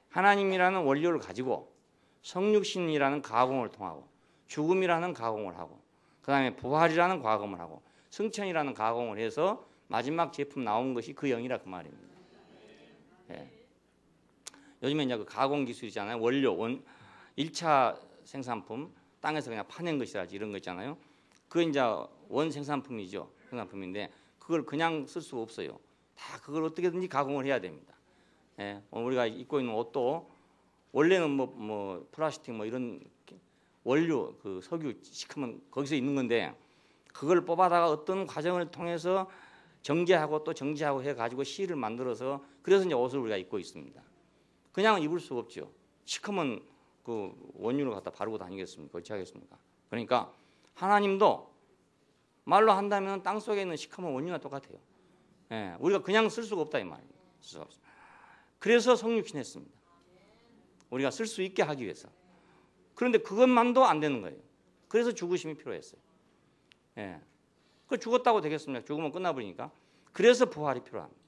하나님이라는 원료를 가지고 성육신이라는 가공을 통하고 죽음이라는 가공을 하고 그 다음에 부활이라는 가공을 하고 승천이라는 가공을 해서 마지막 제품 나온 것이 그 영이라 그 말입니다. 예. 요즘에 이제 그 가공 기술이잖아요. 원료, 1차 생산품, 땅에서 그냥 파낸 것이라지 이런 거 있잖아요. 그거 이제 원 생산품이죠. 생산품인데 그걸 그냥 쓸 수가 없어요. 다 그걸 어떻게든지 가공을 해야 됩니다. 예. 우리가 입고 있는 옷도 원래는 뭐 플라스틱 뭐 이런 원료 그 석유 시커먼 거기서 있는 건데 그걸 뽑아다가 어떤 과정을 통해서 정제하고 또 정제하고 해가지고 실을 만들어서 그래서 이제 옷을 우리가 입고 있습니다. 그냥 입을 수가 없죠. 시커먼 그 원유를 갖다 바르고 다니겠습니까? 어찌 하겠습니까? 그러니까 하나님도 말로 한다면 땅 속에 있는 시커먼 원유와 똑같아요. 예, 우리가 그냥 쓸 수가 없다 이 말이에요. 쓸 수가 없어요. 그래서 성육신했습니다. 우리가 쓸 수 있게 하기 위해서. 그런데 그것만도 안 되는 거예요. 그래서 죽으심이 필요했어요. 예. 그 죽었다고 되겠습니까? 죽으면 끝나버리니까. 그래서 부활이 필요합니다.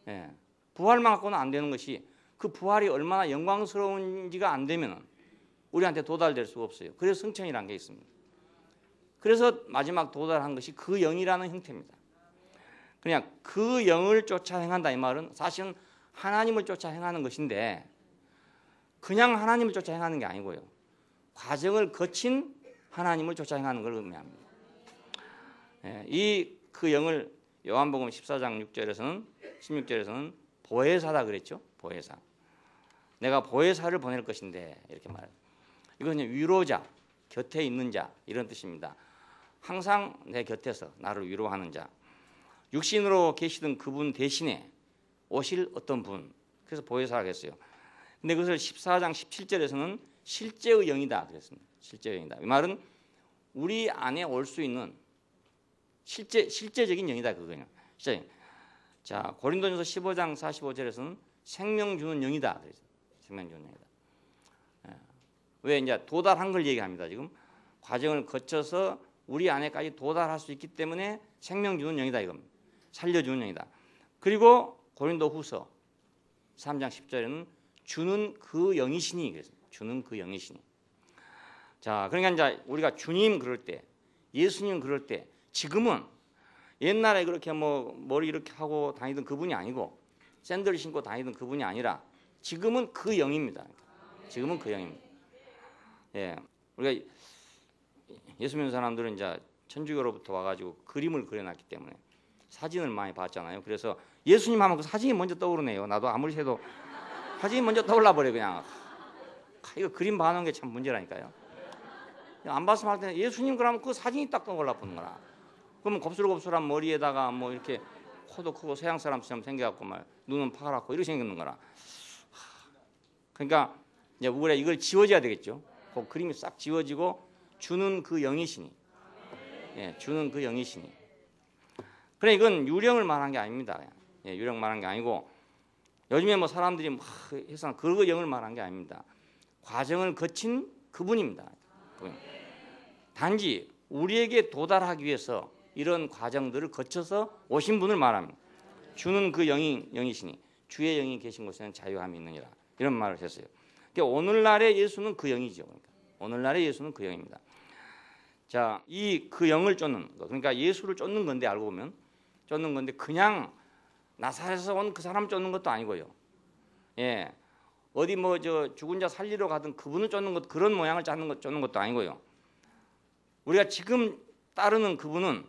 예. 부활만 갖고는 안 되는 것이 그 부활이 얼마나 영광스러운지가 안 되면 우리한테 도달될 수가 없어요. 그래서 승천이라는 게 있습니다. 그래서 마지막 도달한 것이 그 영이라는 형태입니다. 그냥 그 영을 쫓아 행한다 이 말은 사실은 하나님을 쫓아 행하는 것인데 그냥 하나님을 쫓아 행하는 게 아니고요. 과정을 거친 하나님을 쫓아 행하는 걸 의미합니다. 이 그 영을 요한복음 14장 6절에서는 16절에서는 보혜사다 그랬죠. 보혜사. 내가 보혜사를 보낼 것인데 이렇게 말해요. 이건 위로자, 곁에 있는 자 이런 뜻입니다. 항상 내 곁에서 나를 위로하는 자. 육신으로 계시던 그분 대신에 오실 어떤 분. 그래서 보혜사라고 했어요. 근데 그것을 14장 17절에서는 실제의 영이다 그랬습니다. 실제의 영이다. 이 말은 우리 안에 올 수 있는 실제적인 영이다 그거예요. 진짜. 자, 고린도전서 15장 45절에서는 생명 주는 영이다 그랬어요. 생명 주는 영이다. 왜 이제 도달한 걸 얘기합니다. 지금 과정을 거쳐서 우리 안에까지 도달할 수 있기 때문에 생명 주는 영이다 이겁니다. 살려주는 영이다. 그리고 고린도후서 3장 10절에는 주는 그 영이시니 그랬습니다. 주는 그 영이시니. 자, 그러니까 이제 우리가 주님 그럴 때, 예수님 그럴 때, 지금은 옛날에 그렇게 뭐 머리 이렇게 하고 다니던 그분이 아니고 샌들 신고 다니던 그분이 아니라 지금은 그 영입니다. 지금은 그 영입니다. 예, 우리가 예수 믿는 사람들은 이제 천주교로부터 와가지고 그림을 그려놨기 때문에 사진을 많이 봤잖아요. 그래서 예수님 하면 그 사진이 먼저 떠오르네요. 나도 아무리 해도 사진이 먼저 떠올라 버려 그냥. 이거 그림 봐놓은 게 참 문제라니까요. 안 봤으면 할 때는 예수님 그러면 그 사진이 딱 떠올라 보는 거라. 그러면 곱슬곱슬한 머리에다가 뭐 이렇게 코도 크고 서양 사람처럼 생겨갖고 막 눈은 파랗고 이렇게 생기는 거라. 그러니까 이제 우리가 이걸 지워줘야 되겠죠. 그 그림이 싹 지워지고 주는 그 영이시니, 예, 주는 그 영이시니. 그래 이건 유령을 말한 게 아닙니다. 예, 유령 말한 게 아니고 요즘에 뭐 사람들이 막 해서 그 영을 말한 게 아닙니다. 과정을 거친 그분입니다. 단지 우리에게 도달하기 위해서 이런 과정들을 거쳐서 오신 분을 말합니다. 주는 그 영이시니 주의 영이 계신 곳에는 자유함이 있느니라 이런 말을 했어요. 그러니까 오늘날의 예수는 그 영이죠. 그러니까 오늘날의 예수는 그 영입니다. 자, 이 그 영을 쫓는 거, 그러니까 예수를 쫓는 건데 알고 보면 쫓는 건데 그냥 나사렛에서 온 그 사람 쫓는 것도 아니고요. 예, 어디 뭐 저 죽은 자 살리러 가든 그분을 쫓는 것 그런 모양을 쫓는 것도 아니고요. 우리가 지금 따르는 그분은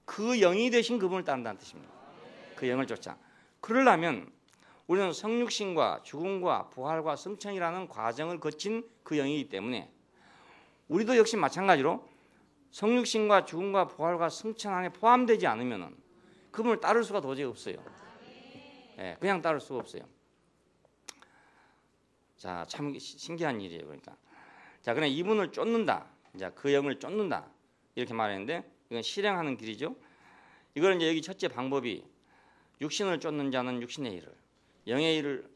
그 영이 되신 그분을 따른다는 뜻입니다. 그 영을 쫓아. 그러려면 우리는 성육신과 죽음과 부활과 승천이라는 과정을 거친 그 영이기 때문에 우리도 역시 마찬가지로 성육신과 죽음과 부활과 승천 안에 포함되지 않으면 그분을 따를 수가 도저히 없어요. 예, 그냥 따를 수가 없어요. 자, 참 신기한 일이에요. 그러니까. 자, 그냥 이분을 쫓는다. 이제 그 영을 쫓는다. 이렇게 말했는데 이건 실행하는 길이죠. 이거는 이제 여기 첫째 방법이 육신을 쫓는 자는 육신의 일을,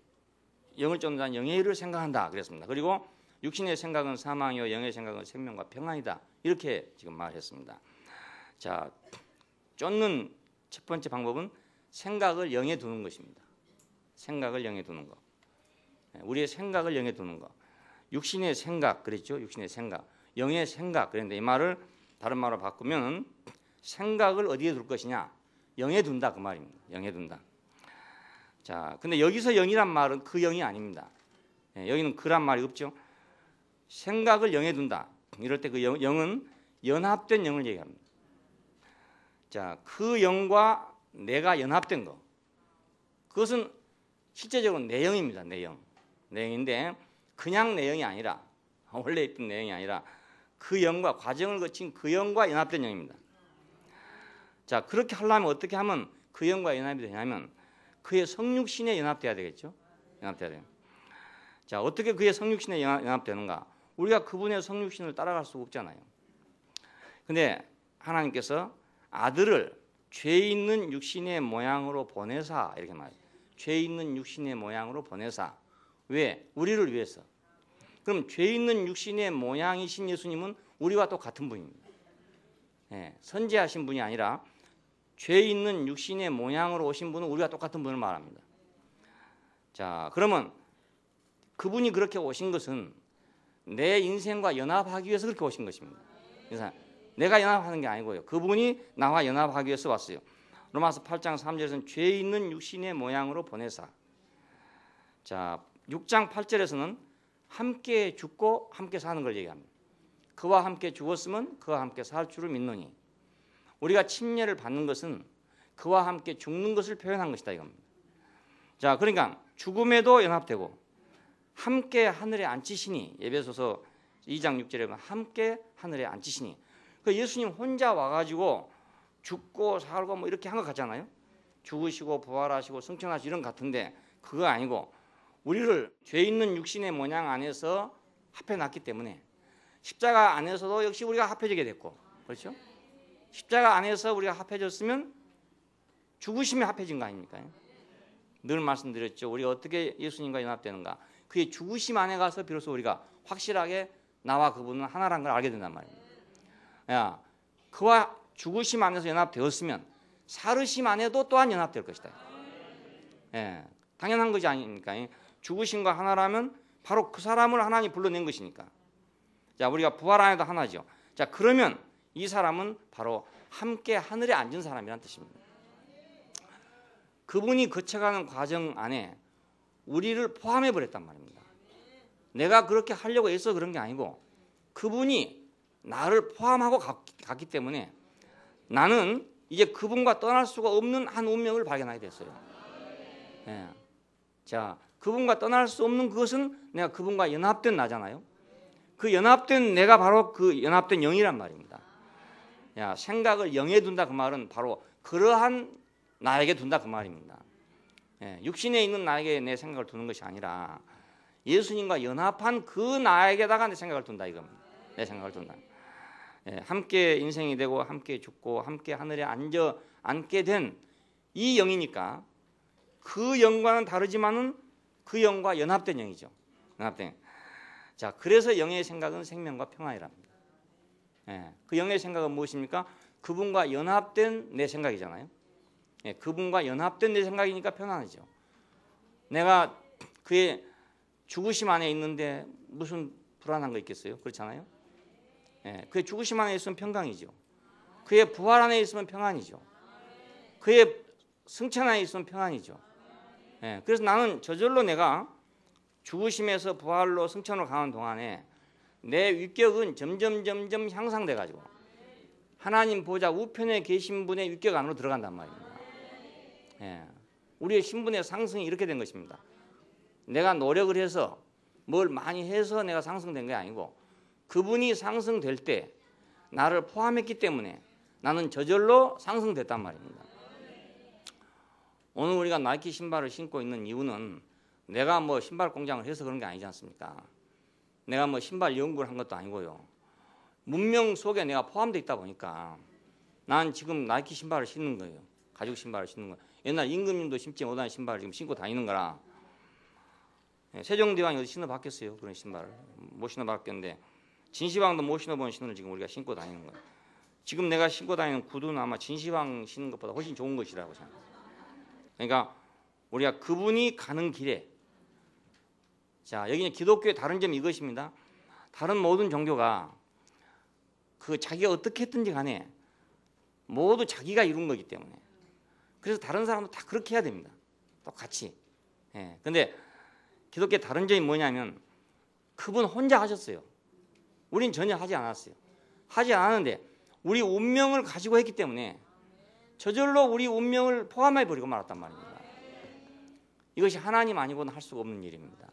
영을 쫓는 자는 영의 일을 생각한다. 그랬습니다. 그리고 육신의 생각은 사망이요 영의 생각은 생명과 평안이다. 이렇게 지금 말했습니다. 자, 쫓는 첫 번째 방법은 생각을 영에 두는 것입니다. 생각을 영에 두는 거. 우리의 생각을 영에 두는 거. 육신의 생각 그랬죠. 육신의 생각. 영의 생각. 그런데 이 말을 다른 말로 바꾸면 생각을 어디에 둘 것이냐? 영에 둔다 그 말입니다. 영에 둔다. 자, 근데 여기서 영이란 말은 그 영이 아닙니다. 여기는 그란 말이 없죠. 생각을 영에 둔다. 이럴 때 그 영은 연합된 영을 얘기합니다. 자, 그 영과 내가 연합된 거. 그것은 실제적으로 내 영입니다. 내 영. 내 영인데 그냥 내 영이 아니라 원래 있던 내 영이 아니라 그 영과 과정을 거친 그 영과 연합된 영입니다. 자, 그렇게 하려면 어떻게 하면 그 영과 연합이 되냐면 그의 성육신에 연합돼야 되겠죠. 연합돼야 돼요. 자, 어떻게 그의 성육신에 연합되는가? 우리가 그분의 성육신을 따라갈 수가 없잖아요. 근데 하나님께서 아들을 죄 있는 육신의 모양으로 보내사 이렇게 말해요. 죄 있는 육신의 모양으로 보내사. 왜? 우리를 위해서. 그럼 죄 있는 육신의 모양이신 예수님은 우리와 또 같은 분입니다. 예, 선지하신 분이 아니라 죄 있는 육신의 모양으로 오신 분은 우리와 똑같은 분을 말합니다. 자, 그러면 그분이 그렇게 오신 것은 내 인생과 연합하기 위해서 그렇게 오신 것입니다. 그래서 내가 연합하는 게 아니고요. 그분이 나와 연합하기 위해서 왔어요. 로마서 8장 3절에서는 죄 있는 육신의 모양으로 보내사. 자, 6장 8절에서는 함께 죽고 함께 사는 걸 얘기합니다. 그와 함께 죽었으면 그와 함께 살 줄을 믿노니. 우리가 침례를 받는 것은 그와 함께 죽는 것을 표현한 것이다 이겁니다. 자, 그러니까 죽음에도 연합되고 함께 하늘에 앉히시니, 에베소서 2장 6절에 보면 함께 하늘에 앉히시니, 그 예수님 혼자 와가지고 죽고 살고 뭐 이렇게 한 것 같잖아요. 죽으시고 부활하시고 승천하시고 이런 것 같은데 그거 아니고 우리를 죄 있는 육신의 모양 안에서 합해놨기 때문에 십자가 안에서도 역시 우리가 합해지게 됐고, 그렇죠? 십자가 안에서 우리가 합해졌으면 죽으심에 합해진 거 아닙니까? 늘 말씀드렸죠. 우리가 어떻게 예수님과 연합되는가? 그의 죽으심 안에 가서 비로소 우리가 확실하게 나와 그분은 하나라는 걸 알게 된단 말입니다. 야, 그와 죽으심 안에서 연합되었으면 살으심 안에도 또한 연합될 것이다. 예, 당연한 것이 아닙니까? 죽으심과 하나라면 바로 그 사람을 하나님이 불러낸 것이니까. 자, 우리가 부활 안에도 하나죠. 자, 그러면 이 사람은 바로 함께 하늘에 앉은 사람이란 뜻입니다. 그분이 거쳐가는 과정 안에 우리를 포함해 버렸단 말입니다. 내가 그렇게 하려고 애써 그런 게 아니고 그분이 나를 포함하고 갔기 때문에 나는 이제 그분과 떠날 수가 없는 한 운명을 발견하게 됐어요. 예. 자, 그분과 떠날 수 없는 그것은 내가 그분과 연합된 나잖아요. 그 연합된 내가 바로 그 연합된 영이란 말입니다. 야, 생각을 영에 둔다 그 말은 바로 그러한 나에게 둔다 그 말입니다. 예, 육신에 있는 나에게 내 생각을 두는 것이 아니라 예수님과 연합한 그 나에게다가 내 생각을 둔다 이겁니다. 내 생각을 둔다. 예, 함께 인생이 되고 함께 죽고 함께 하늘에 앉게 된 이 영이니까 그 영과는 다르지만은 그 영과 연합된 영이죠. 연합된. 자, 그래서 영의 생각은 생명과 평안이랍니다. 예, 그 영의 생각은 무엇입니까? 그분과 연합된 내 생각이잖아요. 예, 그분과 연합된 내 생각이니까 편안하죠. 내가 그의 죽으심 안에 있는데 무슨 불안한 거 있겠어요? 그렇잖아요. 예, 그의 죽으심 안에 있으면 평강이죠. 그의 부활 안에 있으면 평안이죠. 그의 승천 안에 있으면 평안이죠. 예, 그래서 나는 저절로 내가 죽으심에서 부활로 승천으로 가는 동안에 내 위격은 점점 향상돼 가지고 하나님 보좌 우편에 계신 분의 위격 안으로 들어간단 말입니다. 예, 우리의 신분의 상승이 이렇게 된 것입니다. 내가 노력을 해서 뭘 많이 해서 내가 상승된 게 아니고 그분이 상승될 때 나를 포함했기 때문에 나는 저절로 상승됐단 말입니다. 오늘 우리가 나이키 신발을 신고 있는 이유는 내가 뭐 신발 공장을 해서 그런 게 아니지 않습니까? 내가 뭐 신발 연구를 한 것도 아니고요. 문명 속에 내가 포함되어 있다 보니까 난 지금 나이키 신발을 신는 거예요. 가죽 신발을 신는 거예요. 옛날 임금님도 신지 못한 신발을 지금 신고 다니는 거라. 세종대왕이 어디 신어봤겠어요? 그런 신발을 못 신어봤겠는데 진시황도 못 신어본 신을 지금 우리가 신고 다니는 거예요. 지금 내가 신고 다니는 구두는 아마 진시황 신는 것보다 훨씬 좋은 것이라고 생각해요. 그러니까 우리가 그분이 가는 길에, 자, 여기는 기독교의 다른 점이 이것입니다. 다른 모든 종교가 그 자기가 어떻게 했든지 간에 모두 자기가 이룬 거기 때문에 그래서 다른 사람도 다 그렇게 해야 됩니다. 똑같이. 예. 근데 기독교의 다른 점이 뭐냐면 그분 혼자 하셨어요. 우린 전혀 하지 않았어요. 하지 않았는데 우리 운명을 가지고 했기 때문에 저절로 우리 운명을 포함해 버리고 말았단 말입니다. 이것이 하나님 아니고는 할 수가 없는 일입니다.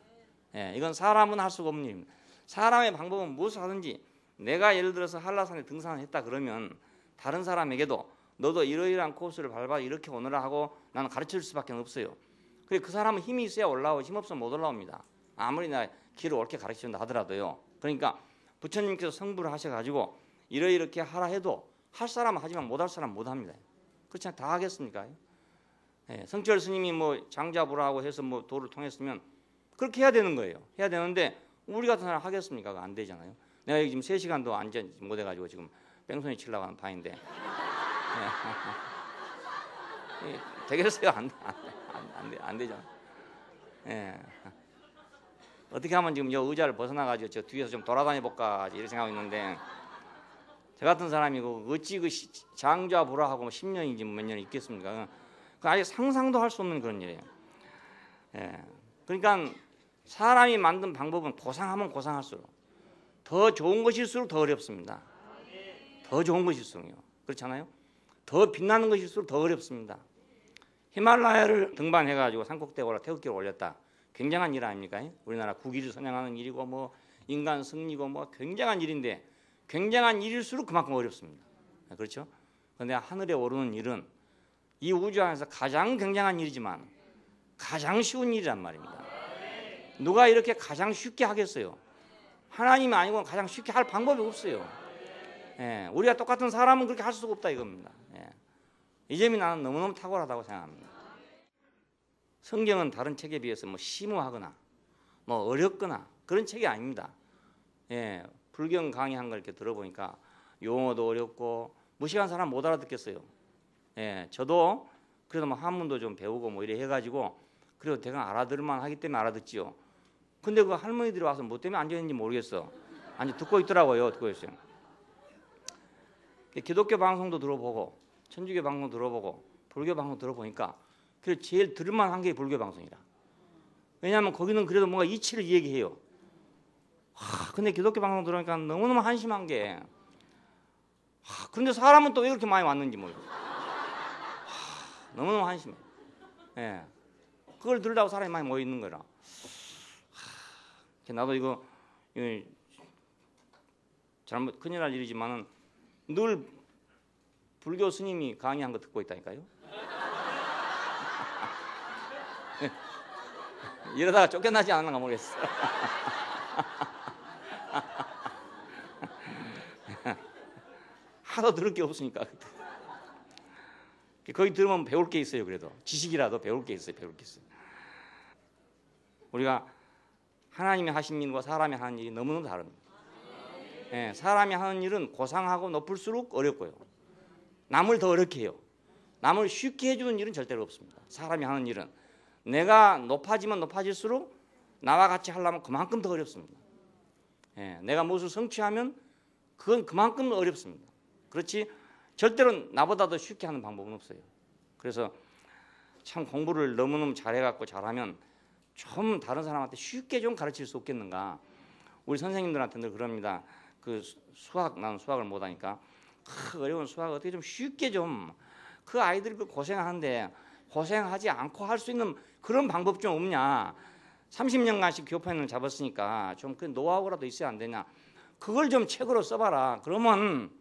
예, 이건 사람은 할 수가 없는 일입니다. 사람의 방법은 무엇을 하든지 내가 예를 들어서 한라산에 등산을 했다 그러면 다른 사람에게도 너도 이러이러한 코스를 밟아 이렇게 오너라 하고 나는 가르칠 수밖에 없어요. 그래, 그 사람은 힘이 있어야 올라오고 힘 없으면 못 올라옵니다. 아무리 나 길을 옳게 가르친다 하더라도요. 그러니까 부처님께서 성불을 하셔가지고 이렇게 하라 해도 할 사람은 하지만 못할 사람은 못합니다. 그렇지 않아? 다 하겠습니까? 예, 성철 스님이 뭐 장자부라고 해서 뭐 도를 통했으면 그렇게 해야 되는 거예요. 해야 되는데 우리 같은 사람 하겠습니까? 안 되잖아요. 내가 여기 지금 3시간도 앉아 못 해가지고 지금 뺑소니 치려고 하는 판인데 예, 되겠어요? 안 되잖아. 예. 어떻게 하면 지금 이 의자를 벗어나가지고 저 뒤에서 좀 돌아다녀 볼까 이렇게 생각하고 있는데 저 같은 사람이 어찌 그 장자부라하고 10년인지 몇 년 있겠습니까? 그 아직 상상도 할 수 없는 그런 일이에요. 예. 그러니까 사람이 만든 방법은 고상하면 고상할수록 더 좋은 것일수록 더 어렵습니다. 더 좋은 것일수록요. 그렇잖아요. 더 빛나는 것일수록 더 어렵습니다. 히말라야를 등반해가지고 산꼭대에 올라 태극기를 올렸다. 굉장한 일 아닙니까? 우리나라 국위를 선양하는 일이고 뭐 인간 승리고 뭐 굉장한 일인데 굉장한 일일수록 그만큼 어렵습니다. 그렇죠? 그런데 하늘에 오르는 일은 이 우주 안에서 가장 굉장한 일이지만 가장 쉬운 일이란 말입니다. 누가 이렇게 가장 쉽게 하겠어요? 하나님이 아니고는 가장 쉽게 할 방법이 없어요. 예, 우리가 똑같은 사람은 그렇게 할 수가 없다 이겁니다. 예. 이 점이 나는 너무너무 탁월하다고 생각합니다. 성경은 다른 책에 비해서 뭐 심오하거나 뭐 어렵거나 그런 책이 아닙니다. 예, 불경 강의한 걸 이렇게 들어보니까 용어도 어렵고 무식한 사람 못 알아듣겠어요. 예, 저도 그래도 뭐 한문도 좀 배우고 뭐 이래 해가지고 그래도 대강 알아들을만 하기 때문에 알아듣지요. 근데 그 할머니들이 와서 뭐 때문에 앉아있는지 모르겠어. 아니 듣고 있더라고요. 듣고 있어요. 기독교 방송도 들어보고 천주교 방송 들어보고 불교 방송 들어보니까 그래서 제일 들을만한 게 불교 방송이라. 왜냐하면 거기는 그래도 뭔가 이치를 얘기해요. 근데 기독교 방송 들으니까 너무너무 한심한 게 그런데 사람은 또 왜 그렇게 많이 왔는지 모르겠어요. 너무너무 한심해. 예. 그걸 들으려고 사람이 많이 모여 있는 거라. 나도 이거 잘못 큰일 날 일이지만은 늘 불교 스님이 강의한 거 듣고 있다니까요. 이러다가 쫓겨나지 않았나 모르겠어. 하도 들을 게 없으니까. 거기 들으면 배울 게 있어요. 그래도 지식이라도 배울 게 있어요. 배울 게 있어요. 우리가 하나님이 하신 일과 사람이 하는 일이 너무너무 다릅니다. 예, 사람이 하는 일은 고상하고 높을수록 어렵고요. 남을 더 어렵게 해요. 남을 쉽게 해주는 일은 절대로 없습니다. 사람이 하는 일은 내가 높아지면 높아질수록 나와 같이 하려면 그만큼 더 어렵습니다. 예, 내가 무엇을 성취하면 그건 그만큼 어렵습니다. 그렇지 절대로 나보다 더 쉽게 하는 방법은 없어요. 그래서 참 공부를 너무너무 잘해갖고 잘하면 좀 다른 사람한테 쉽게 좀 가르칠 수 없겠는가. 우리 선생님들한테 늘 그럽니다. 그 수학, 나는 수학을 못하니까 어려운 수학을 어떻게 좀 쉽게 좀 그 아이들이 그 고생하는데 고생하지 않고 할 수 있는 그런 방법 좀 없냐. 30년간씩 교포인을 잡았으니까 좀 그 노하우라도 있어야 안 되냐. 그걸 좀 책으로 써봐라. 그러면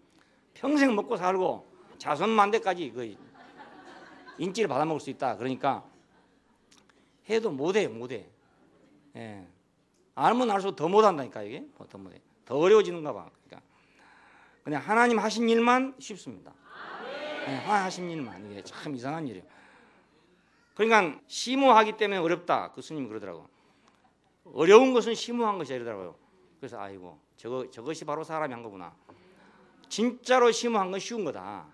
평생 먹고 살고 자손만대까지 그 인기를 받아먹을 수 있다. 그러니까 해도 못해. 예. 알면 알수록 더 못한다니까 이게. 더 못해. 더 어려워지는가 봐. 그러니까 그냥 하나님 하신 일만 쉽습니다. 예, 하나님 하신 일만. 이게 참 이상한 일이에요. 그러니까 심오하기 때문에 어렵다. 그 스님이 그러더라고. 어려운 것은 심오한 것이야 이러더라고요. 그래서 아이고 저것이 바로 사람이 한 거구나. 진짜로 심오한 건 쉬운 거다.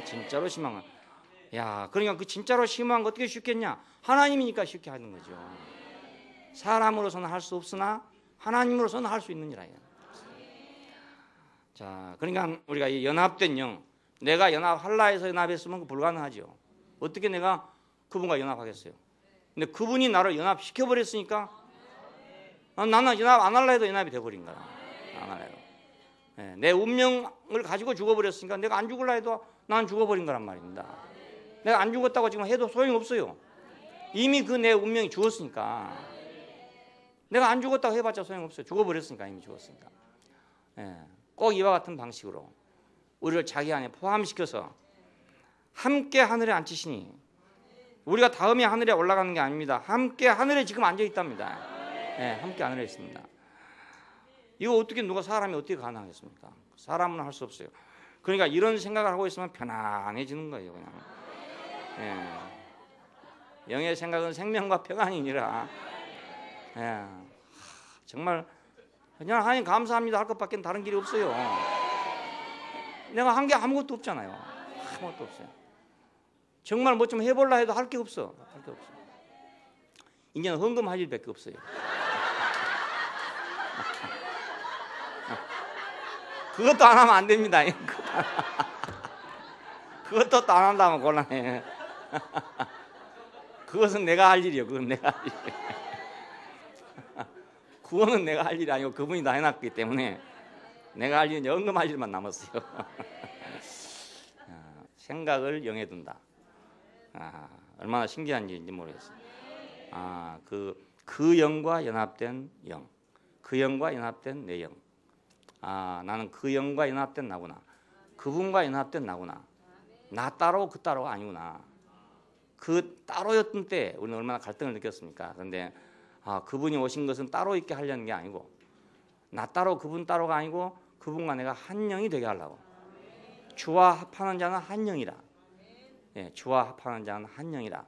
진짜로 심오한 건. 야, 그러니까 그 진짜로 심오한 거 어떻게 쉽겠냐? 하나님이니까 쉽게 하는 거죠. 사람으로서는 할 수 없으나 하나님으로서는 할 수 있는 일이야. 자, 그러니까 우리가 이 연합된 영, 내가 연합할라 해서 연합했으면 불가능하죠. 어떻게 내가 그분과 연합하겠어요? 근데 그분이 나를 연합시켜 버렸으니까 나는 연합 안 할라 해도 연합이 돼 버린 거야. 안 할라 해도. 네, 내 운명을 가지고 죽어버렸으니까 내가 안 죽을라 해도 난 죽어버린 거란 말입니다. 내가 안 죽었다고 지금 해도 소용없어요. 이미 그 내 운명이 죽었으니까. 내가 안 죽었다고 해봤자 소용없어요. 죽어버렸으니까 이미 죽었으니까. 네, 꼭 이와 같은 방식으로 우리를 자기 안에 포함시켜서 함께 하늘에 앉히시니 우리가 다음에 하늘에 올라가는 게 아닙니다. 함께 하늘에 지금 앉아 있답니다. 네, 함께 하늘에 있습니다. 이거 어떻게 누가 사람이 어떻게 가능하겠습니까? 사람은 할 수 없어요. 그러니까 이런 생각을 하고 있으면 편안해지는 거예요. 그냥. 예. 영의 생각은 생명과 평안이니라. 예. 정말 그냥 하나님 감사합니다 할 것밖에 다른 길이 없어요. 내가 한 게 아무것도 없잖아요. 아무것도 없어요. 정말 뭐 좀 해볼라 해도 할 게 없어. 할 게 없어. 이제는 헌금할 일밖에 없어요. 그것도 안 하면 안 됩니다. 그것도 또 안 한다면 곤란해. 그것은 내가 할 일이요. 그건 내가 할 일. 구원은 내가 할 일이 아니고 그분이 다 해놨기 때문에 내가 할 일은 연금할 일만 남았어요. 생각을 영에 둔다. 얼마나 신기한지 모르겠어요. 그 영과 연합된 영, 그 영과 연합된 내 영. 나는 그 영과 연합된 나구나. 그분과 연합된 나구나. 나 따로 그 따로가 아니구나. 그 따로였던 때 우리는 얼마나 갈등을 느꼈습니까? 그런데 그분이 오신 것은 따로 있게 하려는 게 아니고 나 따로 그분 따로가 아니고 그분과 내가 한 영이 되게 하려고. 주와 합하는 자는 한 영이라. 주와 합하는 자는 한 영이라.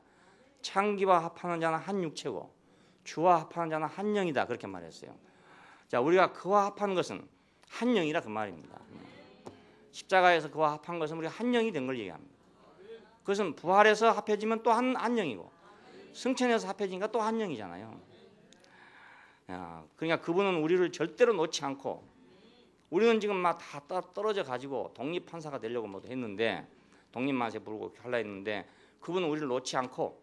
창기와 합하는 자는 한 육체고 주와 합하는 자는 한 영이다. 그렇게 말했어요. 자, 우리가 그와 합하는 것은 한 영이라 그 말입니다. 십자가에서 그와 합한 것은 우리가 한 영이 된 걸 얘기합니다. 그것은 부활해서 합해지면 또 한 영이고 승천해서 합해지니까 또 한 영이잖아요. 그러니까 그분은 우리를 절대로 놓지 않고 우리는 지금 막 다 떨어져 가지고 독립판사가 되려고 뭐 했는데 독립만세 부르고 하려 했는데 그분은 우리를 놓지 않고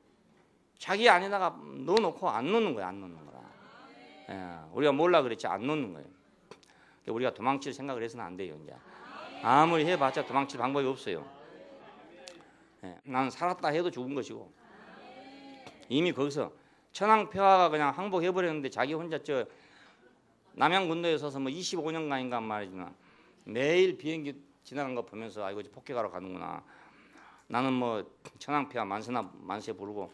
자기 안에다가 넣어놓고 안 놓는 거야. 안 놓는 거라. 우리가 몰라 그랬지 안 놓는 거예요. 우리가 도망칠 생각을 해서는 안 돼요. 이제 아무리 해봤자 도망칠 방법이 없어요. 나는 살았다 해도 죽은 것이고 이미 거기서 천황폐하가 그냥 항복해버렸는데 자기 혼자 저 남양군도에 서서 뭐 25년간인가 말이지만 매일 비행기 지나간 거 보면서 이거 폭격하러 가는구나. 나는 뭐 천황폐하 만세 부르고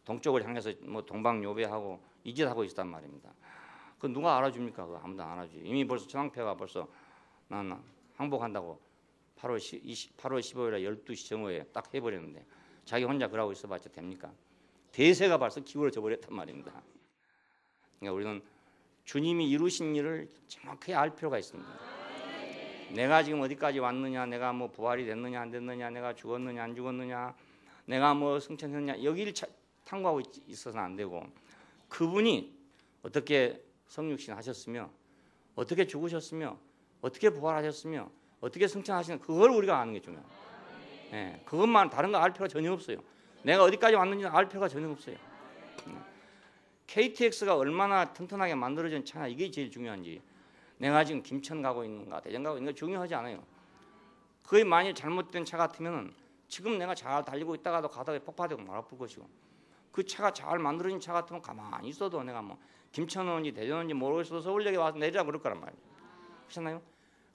동쪽을 향해서 뭐 동방요배하고 이 짓 하고 있었단 말입니다. 그 누가 알아줍니까? 그거 아무도 안 알아주죠. 이미 벌써 천황폐하가 벌써 나는 항복한다고 8월 15일에 12시 정오에 딱 해버렸는데 자기 혼자 그러고 있어봤자 됩니까? 대세가 벌써 기울어져 버렸단 말입니다. 그러니까 우리는 주님이 이루신 일을 정확하게 알 필요가 있습니다. 내가 지금 어디까지 왔느냐, 내가 뭐 부활이 됐느냐 안 됐느냐, 내가 죽었느냐 안 죽었느냐, 내가 뭐 승천했느냐 여기를 탐구하고 있어서는 안 되고 그분이 어떻게 성육신 하셨으며 어떻게 죽으셨으며 어떻게 부활하셨으며 어떻게 승천하시는 그걸 우리가 아는 게 중요해요. 그것만 다른 거 알 필요가 전혀 없어요. 내가 어디까지 왔는지 알 필요가 전혀 없어요. KTX가 얼마나 튼튼하게 만들어진 차냐 이게 제일 중요한지 내가 지금 김천 가고 있는가 대전 가고 있는가 중요하지 않아요. 그게 만일 잘못된 차 같으면 지금 내가 잘 달리고 있다가도 가다가 폭파되고 말아볼 것이고 그 차가 잘 만들어진 차 같으면 가만히 있어도 내가 뭐 김천 오는지 대전 오는지 모르겠어도 서울역에 와서 내리라 그럴 거란 말이에요. 그렇잖아요.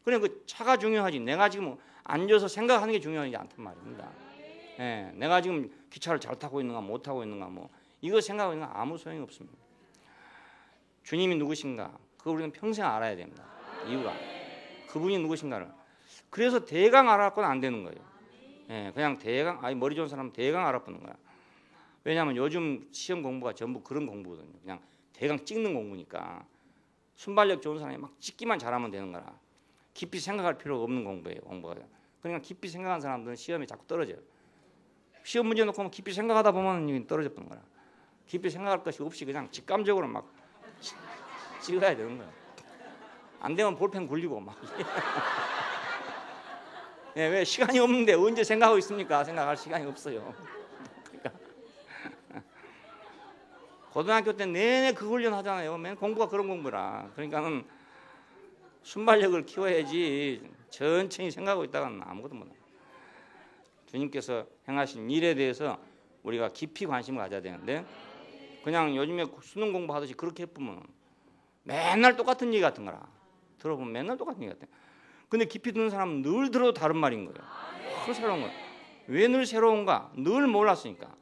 그래 그 차가 중요하지 내가 지금 앉아서 생각하는 게 중요하지 않단 말입니다. 내가 지금 기차를 잘 타고 있는가 못 타고 있는가 뭐 이거 생각하는 건 아무 소용이 없습니다. 주님이 누구신가 그거 우리는 평생 알아야 됩니다. 이유가 그분이 누구신가를 그래서 대강 알아갖고는 안 되는 거예요. 그냥 대강 머리 좋은 사람은 대강 알아보는 거야. 왜냐하면 요즘 시험 공부가 전부 그런 공부거든요. 그냥 대강 찍는 공부니까 순발력 좋은 사람이 막 찍기만 잘하면 되는 거라 깊이 생각할 필요가 없는 공부예요. 공부가. 그러니까 깊이 생각한 사람들은 시험에 자꾸 떨어져요. 시험 문제 놓고 깊이 생각하다 보면 떨어져 버는 거라. 깊이 생각할 것이 없이 그냥 직감적으로 막 찍어야 되는 거야. 안 되면 볼펜 굴리고 막. 왜 시간이 없는데 언제 생각하고 있습니까? 생각할 시간이 없어요. 그러니까 고등학교 때 내내 그 훈련 하잖아요. 맨 공부가 그런 공부라. 그러니까는 순발력을 키워야지 천천히 생각하고 있다가는 아무것도 못해요. 주님께서 행하신 일에 대해서 우리가 깊이 관심을 가져야 되는데 그냥 요즘에 수능 공부하듯이 그렇게 해보면 맨날 똑같은 얘기 같은 거라. 들어보면 맨날 똑같은 얘기 같아. 근데 깊이 듣는 사람은 늘 들어도 다른 말인 거예요. 늘 새로운 거예요. 왜 늘 새로운가? 늘 몰랐으니까.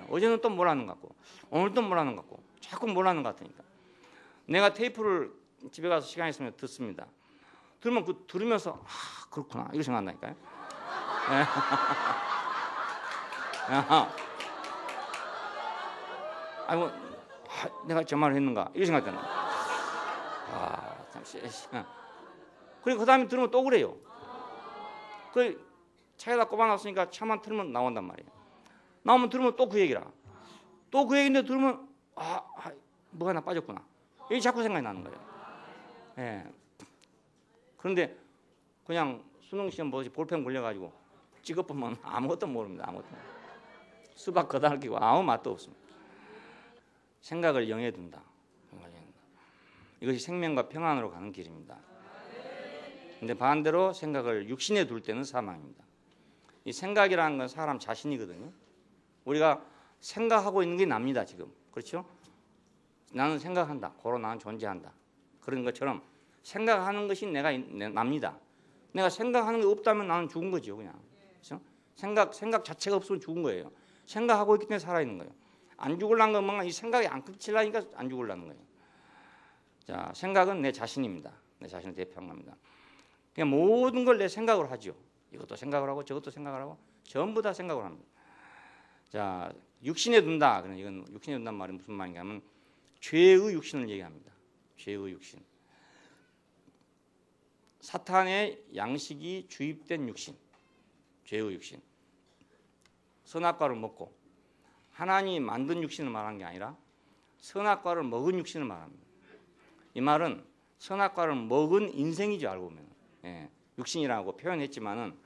어제는 또 몰랐는 것 같고 오늘 또 몰랐는 것 같고 자꾸 몰랐는 것 같으니까. 내가 테이프를 집에 가서 시간 있으면 듣습니다. 들으면 그 들으면서 그렇구나 이렇게 생각한다니까요. 아이고 내가 저 말을 했는가 이렇게 생각했잖아. 잠시. 그리고 그 다음에 들으면 또 그래요. 그 차에다 꼽아놨으니까 차만 틀면 나온단 말이에요. 나오면 들으면 또 그 얘기라. 또 그 얘기인데 들으면 뭐가 하나 빠졌구나. 이게 자꾸 생각이 나는 거예요. 그런데 그냥 수능 시험 보듯이 볼펜 굴려가지고 찍어보면 아무것도 모릅니다. 아무것도. 수박 거다를 끼고 아무 맛도 없습니다. 생각을 영에 둔다. 이것이 생명과 평안으로 가는 길입니다. 근데 반대로 생각을 육신에 둘 때는 사망입니다. 이 생각이라는 건 사람 자신이거든요. 우리가 생각하고 있는 게 납니다. 지금. 그렇죠? 나는 생각한다. 고로 나는 존재한다. 그런 것처럼 생각하는 것이 납니다. 내가 생각하는 게 없다면 나는 죽은 거죠. 그냥. 그렇죠? 생각 자체가 없으면 죽은 거예요. 생각하고 있기 때문에 살아있는 거예요. 안 죽으려는 건 뭔가 이 생각이 안 끝이려니까 안 죽으려는 거예요. 자, 생각은 내 자신입니다. 내 자신을 대표하는 겁니다. 그냥 모든 걸 내 생각으로 하죠. 이것도 생각을 하고 저것도 생각을 하고 전부 다 생각을 합니다. 자, 육신에 둔다. 그럼 이건 육신에 둔다는 말이 무슨 말인가 하면 죄의 육신을 얘기합니다. 죄의 육신. 사탄의 양식이 주입된 육신. 죄의 육신. 선악과를 먹고 하나님이 만든 육신을 말하는 게 아니라 선악과를 먹은 육신을 말합니다. 이 말은 선악과를 먹은 인생이죠. 알고 보면. 예, 육신이라고 표현했지만은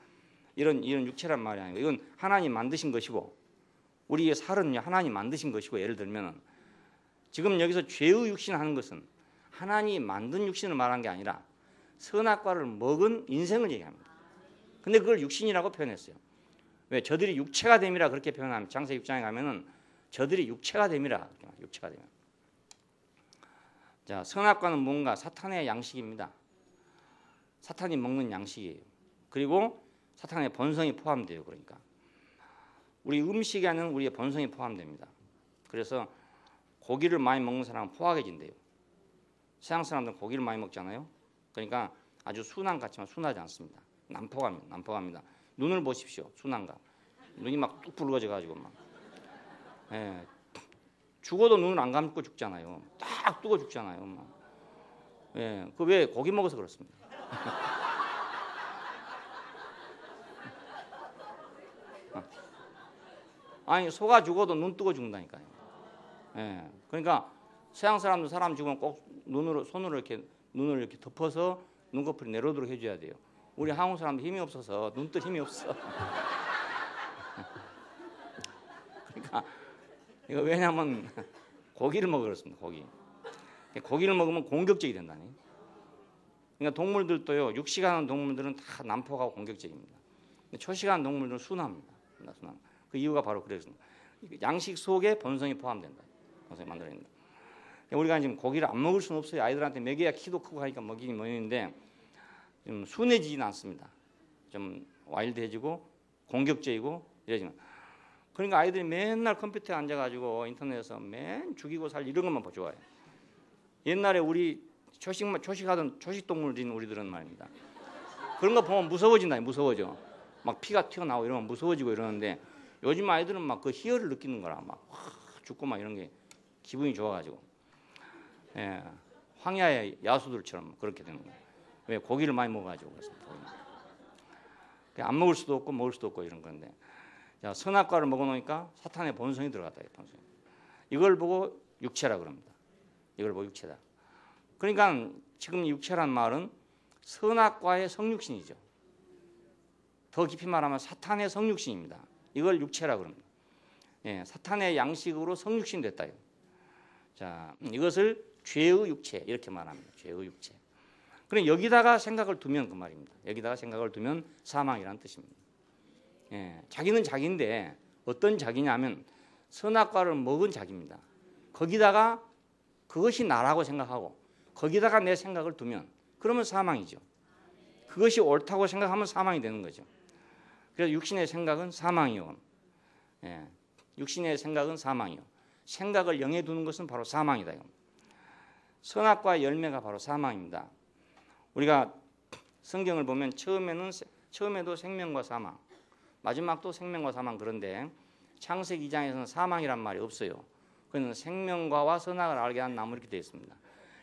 이런 육체란 말이 아니고 이건 하나님 만드신 것이고 우리의 살은요 하나님 만드신 것이고 예를 들면은 지금 여기서 죄의 육신 하는 것은 하나님이 만든 육신을 말한 게 아니라 선악과를 먹은 인생을 얘기합니다. 근데 그걸 육신이라고 표현했어요. 왜? 저들이 육체가 됨이라 그렇게 표현하면 창세기 6장에 가면은 저들이 육체가 됨이라 육체가 됨이라. 자, 선악과는 뭔가 사탄의 양식입니다. 사탄이 먹는 양식이에요. 그리고 사탄의 본성이 포함돼요. 그러니까 우리 음식에 는 우리의 본성이 포함됩니다. 그래서 고기를 많이 먹는 사람은 포악해진대요. 서양 사람들은 고기를 많이 먹잖아요. 그러니까 아주 순한 같지만 순하지 않습니다. 난폭합니다. 눈을 보십시오. 순한가. 눈이 막 뚝 붉어져 가지고 막. 예. 죽어도 눈을 안 감고 죽잖아요. 딱 뜨고 죽잖아요. 막. 예. 그 왜 고기 먹어서 그렇습니다. 아니 소가 죽어도 눈 뜨고 죽는다니까요. 예. 그러니까 서양 사람도 사람 죽으면 꼭 손으로 이렇게 눈을 이렇게 덮어서 눈꺼풀이 내려오도록 해줘야 돼요. 우리 한국 사람도 힘이 없어서 눈 뜰 힘이 없어. 그러니까 이거 왜냐면 고기를 먹어 그렇습니다. 고기를 먹으면 공격적이 된다니. 그러니까 동물들도요. 육식하는 동물들은 다 난폭하고 공격적입니다. 초식하는 동물들은 순합니다. 그 이유가 바로 그랬습니다. 양식 속에 본성이 포함된다. 본성이 만들어진다. 우리가 지금 고기를 안 먹을 수는 없어요. 아이들한테 먹여야 키도 크고 하니까 먹이긴 먹이는데 좀 순해지지는 않습니다. 좀 와일드해지고 공격적이고 이러지만. 그러니까 아이들이 맨날 컴퓨터에 앉아가지고 인터넷에서 맨 죽이고 살 이런 것만 좋아해요. 옛날에 우리 초식하던 초식동물인 우리들은 말입니다. 그런 거 보면 무서워져. 막 피가 튀어나오고 이러면 무서워지고 이러는데 요즘 아이들은 막 그 희열을 느끼는 거라 막 죽고 막 이런 게 기분이 좋아가지고 예, 황야의 야수들처럼 그렇게 되는 거예요. 왜? 고기를 많이 먹어가지고 그렇습니다. 안 먹을 수도 없고 먹을 수도 없고 이런 건데 자, 선악과를 먹어놓으니까 사탄의 본성이 들어갔다. 본성. 이걸 보고 육체라 그럽니다. 이걸 보고 육체다. 그러니까 지금 육체란 말은 선악과의 성육신이죠. 더 깊이 말하면 사탄의 성육신입니다. 이걸 육체라 그럽니다. 예, 사탄의 양식으로 성육신 됐다. 자, 이것을 죄의 육체 이렇게 말합니다. 죄의 육체. 그럼 여기다가 생각을 두면 그 말입니다. 여기다가 생각을 두면 사망이라는 뜻입니다. 예, 자기는 자기인데 어떤 자기냐면 선악과를 먹은 자기입니다. 거기다가 그것이 나라고 생각하고 거기다가 내 생각을 두면 그러면 사망이죠. 그것이 옳다고 생각하면 사망이 되는 거죠. 그래서 육신의 생각은 사망이요. 예, 육신의 생각은 사망이요. 생각을 영에 두는 것은 바로 사망이다. 선악과의 열매가 바로 사망입니다. 우리가 성경을 보면 처음에도 생명과 사망, 마지막도 생명과 사망. 그런데 창세기 2장에서는 사망이란 말이 없어요. 그는 생명과와 선악을 알게 한 나무 이렇게 되어 있습니다.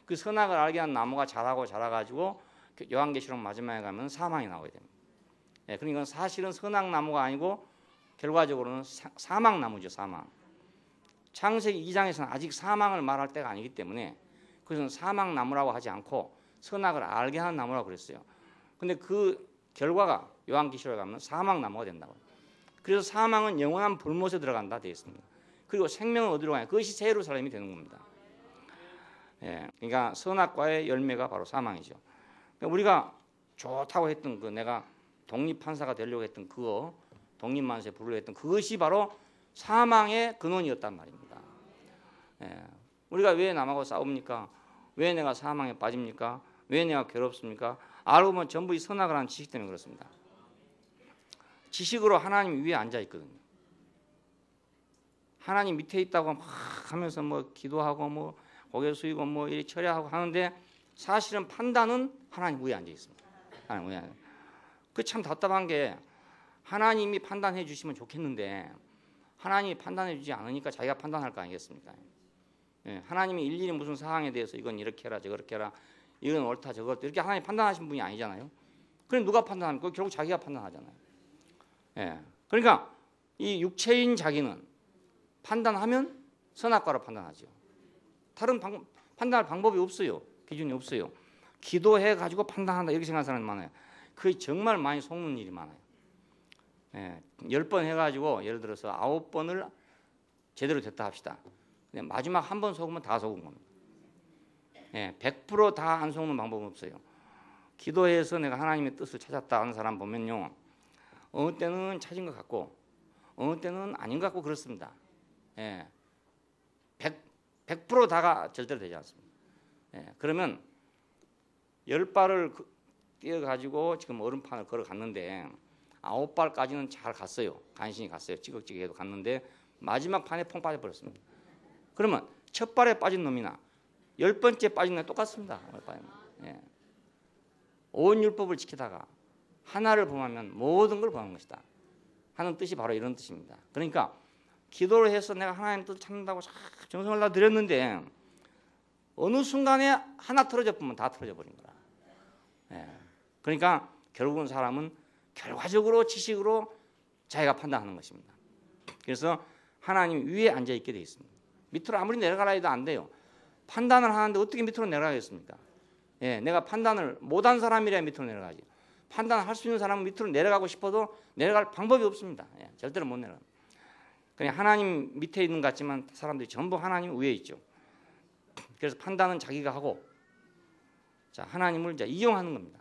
그 선악을 알게 한 나무가 자라가지고 요한계시록 마지막에 가면 사망이 나오게 됩니다. 예, 그러니까 사실은 선악나무가 아니고 결과적으로는 사망나무죠. 사망. 창세기 2장에서는 아직 사망을 말할 때가 아니기 때문에 그것은 사망나무라고 하지 않고 선악을 알게 하는 나무라고 그랬어요. 근데 그 결과가 요한계시록에 가면 사망나무가 된다고. 그래서 사망은 영원한 불못에 들어간다 되어 있습니다. 그리고 생명은 어디로 가냐? 그것이 새 예루살렘이 되는 겁니다. 예, 그러니까 선악과의 열매가 바로 사망이죠. 그러니까 우리가 좋다고 했던 그 내가 독립판사가 되려고 했던 그거 독립만세 부르려 했던 그것이 바로 사망의 근원이었단 말입니다. 예. 우리가 왜 남하고 싸웁니까? 왜 내가 사망에 빠집니까? 왜 내가 괴롭습니까? 알고 보면 전부 이 선악을 하는 지식 때문에 그렇습니다. 지식으로 하나님 위에 앉아 있거든요. 하나님 밑에 있다고 막 하면서 뭐 기도하고 뭐 고개 숙이고 뭐 이리 처리하고 하는데 사실은 판단은 하나님 위에 앉아 있습니다. 하나님 위에. 그 참 답답한 게 하나님이 판단해 주시면 좋겠는데 하나님이 판단해 주지 않으니까 자기가 판단할 거 아니겠습니까? 예, 하나님이 일일이 무슨 사항에 대해서 이건 이렇게 해라 저렇게 해라 이건 옳다 저것 이렇게 하나님 판단하신 분이 아니잖아요. 그럼 누가 판단합니까? 결국 자기가 판단하잖아요. 예, 그러니까 이 육체인 자기는 판단하면 선악과로 판단하죠. 다른 판단할 방법이 없어요. 기준이 없어요. 기도해 가지고 판단한다 이렇게 생각하는 사람이 많아요. 그게 정말 많이 속는 일이 많아요. 예, 10번 해가지고 예를 들어서 9번을 제대로 됐다 합시다. 근데 마지막 한 번 속으면 다 속은 겁니다. 예, 100% 다 안 속는 방법은 없어요. 기도해서 내가 하나님의 뜻을 찾았다 하는 사람 보면요, 어느 때는 찾은 것 같고 어느 때는 아닌 것 같고 그렇습니다. 예, 100% 다가 절대로 되지 않습니다. 예, 그러면 10발을 뛰어가지고 지금 얼음판을 걸어갔는데 9발까지는 잘 갔어요. 간신히 갔어요. 찌걱찌걱해도 갔는데 마지막 판에 퐁 빠져버렸습니다. 그러면 첫 발에 빠진 놈이나 10번째 빠진 놈이 똑같습니다. 예. 온 율법을 지키다가 하나를 범하면 모든 걸 범한 것이다 하는 뜻이 바로 이런 뜻입니다. 그러니까 기도를 해서 내가 하나님 뜻을 찾는다고 정성을 다 드렸는데 어느 순간에 하나 틀어져 보면 다 틀어져 버린 거라. 예. 그러니까 결국은 사람은 결과적으로 지식으로 자기가 판단하는 것입니다. 그래서 하나님 위에 앉아 있게 돼 있습니다. 밑으로 아무리 내려가라 해도 안 돼요. 판단을 하는데 어떻게 밑으로 내려가겠습니까? 예, 내가 판단을 못한 사람이라야 밑으로 내려가지. 판단할 수 있는 사람은 밑으로 내려가고 싶어도 내려갈 방법이 없습니다. 예, 절대로 못 내려가. 그냥 하나님 밑에 있는 것 같지만 사람들이 전부 하나님 위에 있죠. 그래서 판단은 자기가 하고, 자, 하나님을 이제 이용하는 겁니다.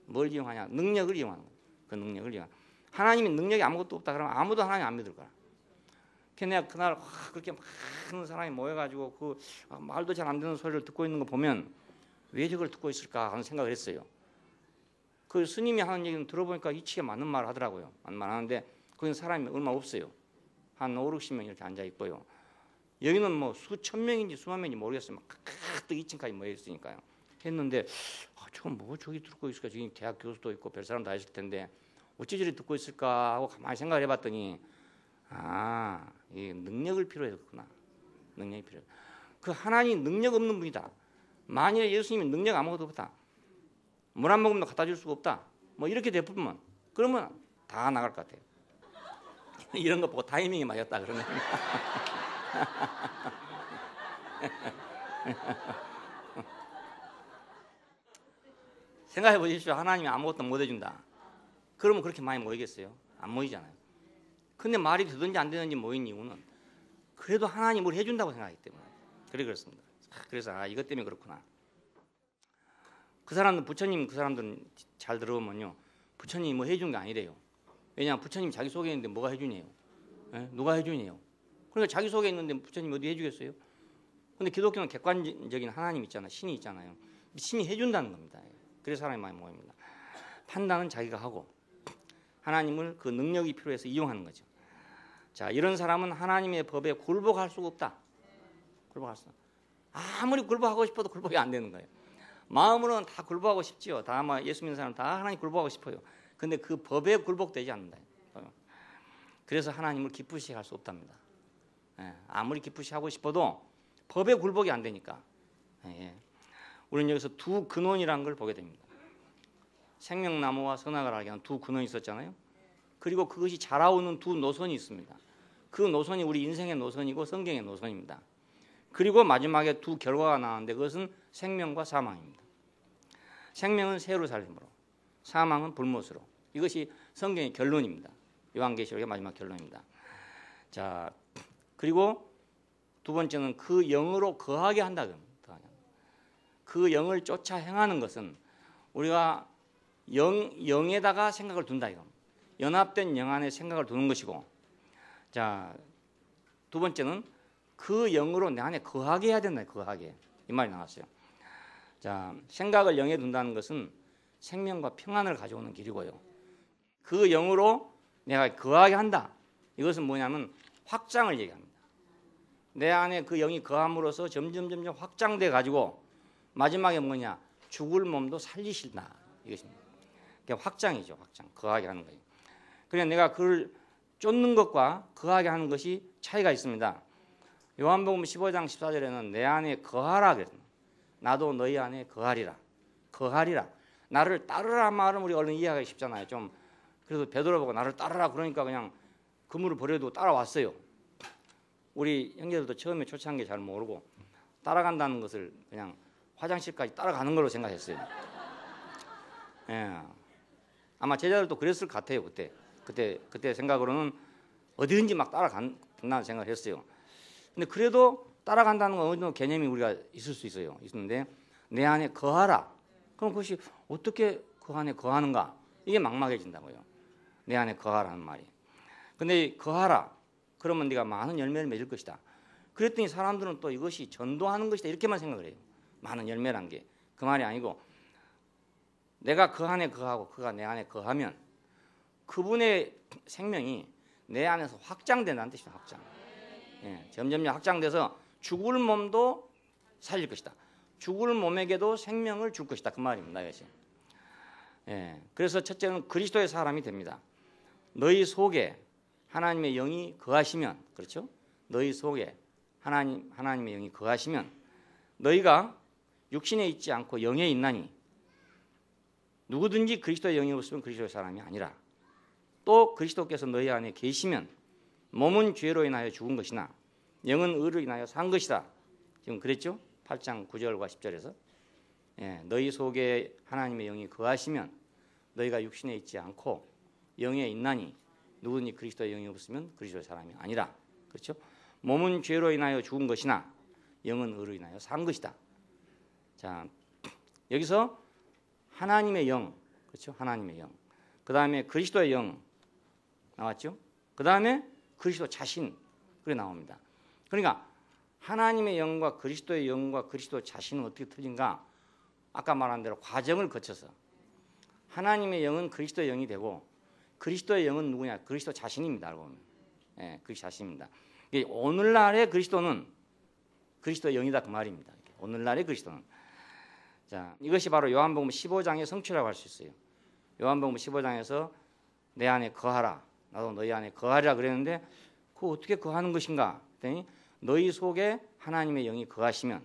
뭘 이용하냐? 능력을 이용하는 거예요. 그 능력을 이용. 하나님이 능력이 아무것도 없다 그러면 아무도 하나님 안 믿을 거야. 내가 그날 그렇게 많은 사람이 모여가지고 그 말도 잘 안 되는 소리를 듣고 있는 거 보면 왜 저걸 듣고 있을까 하는 생각을 했어요. 그 스님이 하는 얘기는 들어보니까 이치에 맞는 말 하더라고요. 맞는 말 하는데 거기는 사람이 얼마 없어요. 한 5, 60명 이렇게 앉아 있고요. 여기는 뭐 수천 명인지 수만 명인지 모르겠어요. 막 가득 2층까지 모여 있으니까요. 했는데 저건 뭐 저기 듣고 있을까? 저기 대학 교수도 있고 별 사람 다 있을 텐데 어찌 저리 듣고 있을까 하고 가만히 생각을 해봤더니 이 능력을 필요해서 그렇구나. 능력이 필요해. 그 하나님 능력 없는 분이다. 만일에 예수님이 능력 아무것도 없다. 물 한 모금도 갖다 줄 수가 없다. 뭐 이렇게 되면 그러면 다 나갈 것 같아요. 이런 거 보고 타이밍이 맞았다 그러네. 생각해 보십시오. 하나님이 아무것도 못 해준다. 그러면 그렇게 많이 모이겠어요? 안 모이잖아요. 근데 말이 되든지 안 되든지 모인 이유는 그래도 하나님이 뭘 해준다고 생각하기 때문에 그래 그렇습니다. 그래서 이것 때문에 그렇구나. 그 사람들 부처님 그 사람들은 잘 들어보면요, 부처님이 뭐 해준 게 아니래요. 왜냐하면 부처님 자기 속에 있는데 뭐가 해주네요? 예? 누가 해주네요? 그러니까 자기 속에 있는데 부처님이 어디 해주겠어요? 근데 기독교는 객관적인 하나님 있잖아요. 신이 있잖아요. 신이 해준다는 겁니다. 그래서 사람이 많이 모입니다. 판단은 자기가 하고 하나님을 그 능력이 필요해서 이용하는 거죠. 자, 이런 사람은 하나님의 법에 굴복할 수가 없다. 굴복할 수. 아무리 굴복하고 싶어도 굴복이 안 되는 거예요. 마음으로는 다 굴복하고 싶지요. 다 아마 예수 믿는 사람 다 하나님 굴복하고 싶어요. 근데 그 법에 굴복되지 않는다. 그래서 하나님을 기쁘시게 할 수 없답니다. 예, 아무리 기쁘시게 하고 싶어도 법에 굴복이 안 되니까. 예. 우리는 여기서 두 근원이라는 걸 보게 됩니다. 생명나무와 선악을 알게 하는 두 근원이 있었잖아요. 그리고 그것이 자라오는 두 노선이 있습니다. 그 노선이 우리 인생의 노선이고 성경의 노선입니다. 그리고 마지막에 두 결과가 나왔는데 그것은 생명과 사망입니다. 생명은 새로 살림으로, 사망은 불못으로. 이것이 성경의 결론입니다. 요한계시록의 마지막 결론입니다. 자, 그리고 두 번째는 그 영으로 거하게 한다. 그 영을 쫓아 행하는 것은 우리가 영에다가 생각을 둔다. 연합된 영 안에 생각을 두는 것이고, 자, 두 번째는 그 영으로 내 안에 거하게 해야 된다. 거하게. 이 말이 나왔어요. 자, 생각을 영에 둔다는 것은 생명과 평안을 가져오는 길이고요. 그 영으로 내가 거하게 한다. 이것은 뭐냐면 확장을 얘기합니다. 내 안에 그 영이 거함으로써 점점 확장돼 가지고 마지막에 뭐냐? 죽을 몸도 살리신다. 이것입니다. 그게 확장이죠. 확장. 거하게 하는 거예요. 그러니까 내가 그를 쫓는 것과 거하게 하는 것이 차이가 있습니다. 요한복음 15장 14절에는 내 안에 거하라 그랬습니다. 나도 너희 안에 거하리라. 거하리라. 나를 따르라 말은 우리 얼른 이해하기 쉽잖아요. 좀 그래서 베드로 보고 나를 따르라 그러니까 그냥 그물을 버려도 따라왔어요. 우리 형제들도 처음에 초창기 잘 모르고 따라간다는 것을 그냥 화장실까지 따라가는 걸로 생각했어요. 예. 아마 제자들도 그랬을 것 같아요. 그때 생각으로는 어디든지 막 따라간다는 생각을 했어요. 근데 그래도 따라간다는 건 어느 정도 개념이 우리가 있을 수 있어요. 있는데 내 안에 거하라. 그럼 그것이 어떻게 그 안에 거하는가? 이게 막막해진다고요. 내 안에 거하라는 말이. 근데 거하라. 그러면 네가 많은 열매를 맺을 것이다. 그랬더니 사람들은 또 이것이 전도하는 것이다. 이렇게만 생각을 해요. 많은 열매란 게. 그 말이 아니고 내가 그 안에 거하고 그가 내 안에 거하면 그분의 생명이 내 안에서 확장된다는 뜻이다. 확장. 예, 점점 확장돼서 죽을 몸도 살릴 것이다. 죽을 몸에게도 생명을 줄 것이다. 그 말입니다. 이것이. 예, 그래서 첫째는 그리스도의 사람이 됩니다. 너희 속에 하나님의 영이 거하시면, 그렇죠? 너희 속에 하나님의 영이 거하시면 너희가 육신에 있지 않고 영에 있나니 누구든지 그리스도의 영이 없으면 그리스도의 사람이 아니라 또 그리스도께서 너희 안에 계시면 몸은 죄로 인하여 죽은 것이나 영은 의로 인하여 산 것이다. 지금 그랬죠? 8장 9절과 10절에서 예, 너희 속에 하나님의 영이 거하시면 너희가 육신에 있지 않고 영에 있나니 누구든지 그리스도의 영이 없으면 그리스도의 사람이 아니라. 그렇죠? 몸은 죄로 인하여 죽은 것이나 영은 의로 인하여 산 것이다. 자, 여기서 하나님의 영, 그렇죠? 하나님의 영. 그 다음에 그리스도의 영 나왔죠? 그 다음에 그리스도 자신, 그게 나옵니다. 그러니까 하나님의 영과 그리스도의 영과 그리스도 자신은 어떻게 틀린가? 아까 말한 대로 과정을 거쳐서 하나님의 영은 그리스도의 영이 되고 그리스도의 영은 누구냐? 그리스도 자신입니다. 알고 보면. 예, 그리스도 자신입니다. 오늘날의 그리스도는 그리스도의 영이다 그 말입니다. 오늘날의 그리스도는. 자, 이것이 바로 요한복음 15장의 성취라고 할 수 있어요. 요한복음 15장에서 내 안에 거하라. 나도 너희 안에 거하리라 그랬는데 그거 어떻게 거하는 것인가? 그랬더니 너희 속에 하나님의 영이 거하시면.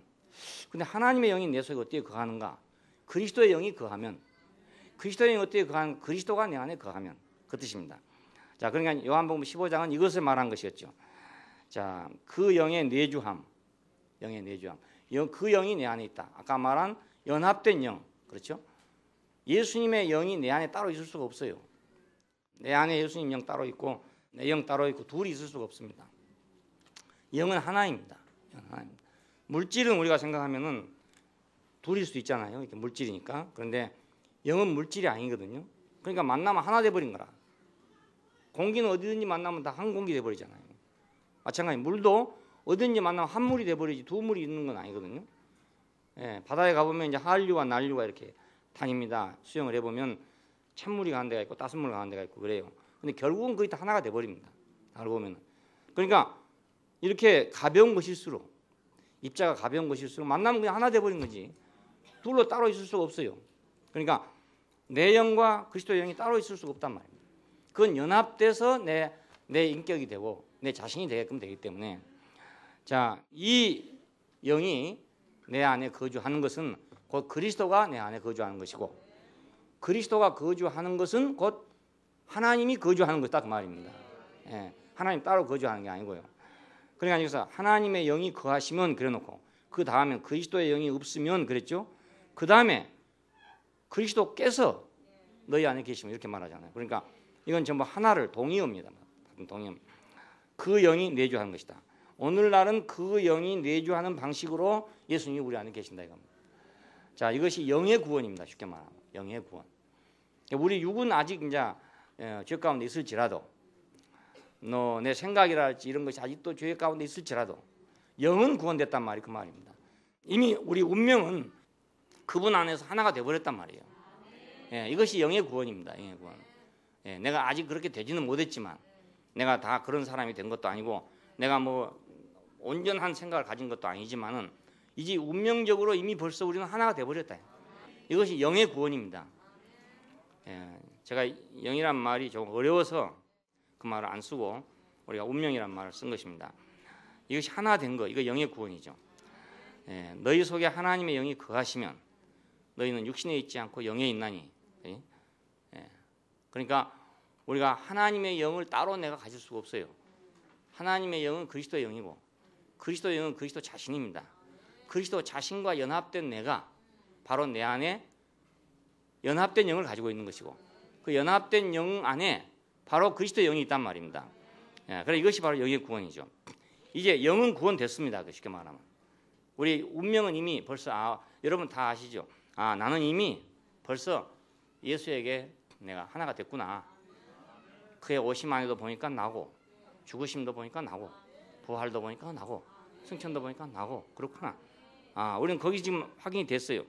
근데 하나님의 영이 내 속에 어떻게 거하는가? 그리스도의 영이 거하면. 그리스도의 영이 어떻게 거하는? 그리스도가 내 안에 거하면. 그 뜻입니다. 자, 그러니까 요한복음 15장은 이것을 말한 것이었죠. 자, 그 영의 내주함. 영의 내주함. 그 영이 내 안에 있다. 아까 말한 연합된 영. 그렇죠? 예수님의 영이 내 안에 따로 있을 수가 없어요. 내 안에 예수님 영 따로 있고 내 영 따로 있고 둘이 있을 수가 없습니다. 영은 하나입니다. 하나입니다. 물질은 우리가 생각하면은 둘일 수 있잖아요. 이렇게 물질이니까. 그런데 영은 물질이 아니거든요. 그러니까 만나면 하나 돼버린 거라. 공기는 어디든지 만나면 다 한 공기 돼버리잖아요. 마찬가지 물도 어디든지 만나면 한 물이 돼버리지 두 물이 있는 건 아니거든요. 예, 바다에 가보면 이제 한류와 난류가 이렇게 다닙니다. 수영을 해보면 찬물이 가는 데가 있고 따뜻물이 가는 데가 있고 그래요. 근데 결국은 거의 다 하나가 돼버립니다. 알고 보면. 그러니까 이렇게 가벼운 것일수록 입자가 가벼운 것일수록 만나면 그냥 하나 돼버린 거지. 둘로 따로 있을 수가 없어요. 그러니까 내 영과 그리스도의 영이 따로 있을 수가 없단 말입니다. 그건 연합돼서 내 인격이 되고 내 자신이 되게끔 되기 때문에 자, 이 영이 내 안에 거주하는 것은 곧 그리스도가 내 안에 거주하는 것이고 그리스도가 거주하는 것은 곧 하나님이 거주하는 것이다 그 말입니다. 예, 하나님 따로 거주하는 게 아니고요. 그러니까 여기서 하나님의 영이 거하시면 그래놓고 그 다음에 그리스도의 영이 없으면 그랬죠. 그 다음에 그리스도께서 너희 안에 계시면 이렇게 말하잖아요. 그러니까 이건 전부 하나를 동의어입니다. 동의어. 그 영이 내주하는 것이다. 오늘날은 그 영이 내주하는 방식으로 예수님이 우리 안에 계신다 이겁니다. 자, 이것이 영의 구원입니다. 쉽게 말하면 영의 구원. 우리 육은 아직 이제 죄 가운데 있을지라도 내 생각이랄지 이런 것이 아직도 죄 가운데 있을지라도 영은 구원됐단 말이 그 말입니다. 이미 우리 운명은 그분 안에서 하나가 되어버렸단 말이에요. 이것이 영의 구원입니다. 영의 구원. 내가 아직 그렇게 되지는 못했지만 내가 다 그런 사람이 된 것도 아니고 내가 뭐 온전한 생각을 가진 것도 아니지만은 이제 운명적으로 이미 벌써 우리는 하나가 되어버렸다. 이것이 영의 구원입니다. 제가 영이란 말이 좀 어려워서 그 말을 안 쓰고 우리가 운명이란 말을 쓴 것입니다. 이것이 하나 된 거, 이거 영의 구원이죠. 너희 속에 하나님의 영이 거하시면 너희는 육신에 있지 않고 영에 있나니. 그러니까 우리가 하나님의 영을 따로 내가 가질 수가 없어요. 하나님의 영은 그리스도의 영이고 그리스도의 영은 그리스도 자신입니다. 그리스도 자신과 연합된 내가 바로 내 안에 연합된 영을 가지고 있는 것이고 그 연합된 영 안에 바로 그리스도의 영이 있단 말입니다. 그래서 이것이 바로 영의 구원이죠. 이제 영은 구원됐습니다. 쉽게 말하면 우리 운명은 이미 벌써 여러분 다 아시죠? 나는 이미 벌써 예수에게 내가 하나가 됐구나. 그의 오심 안에도 보니까 나고 죽으심도 보니까 나고 부활도 보니까 나고 승천도 보니까 나고 그렇구나. 우리는 거기 지금 확인이 됐어요.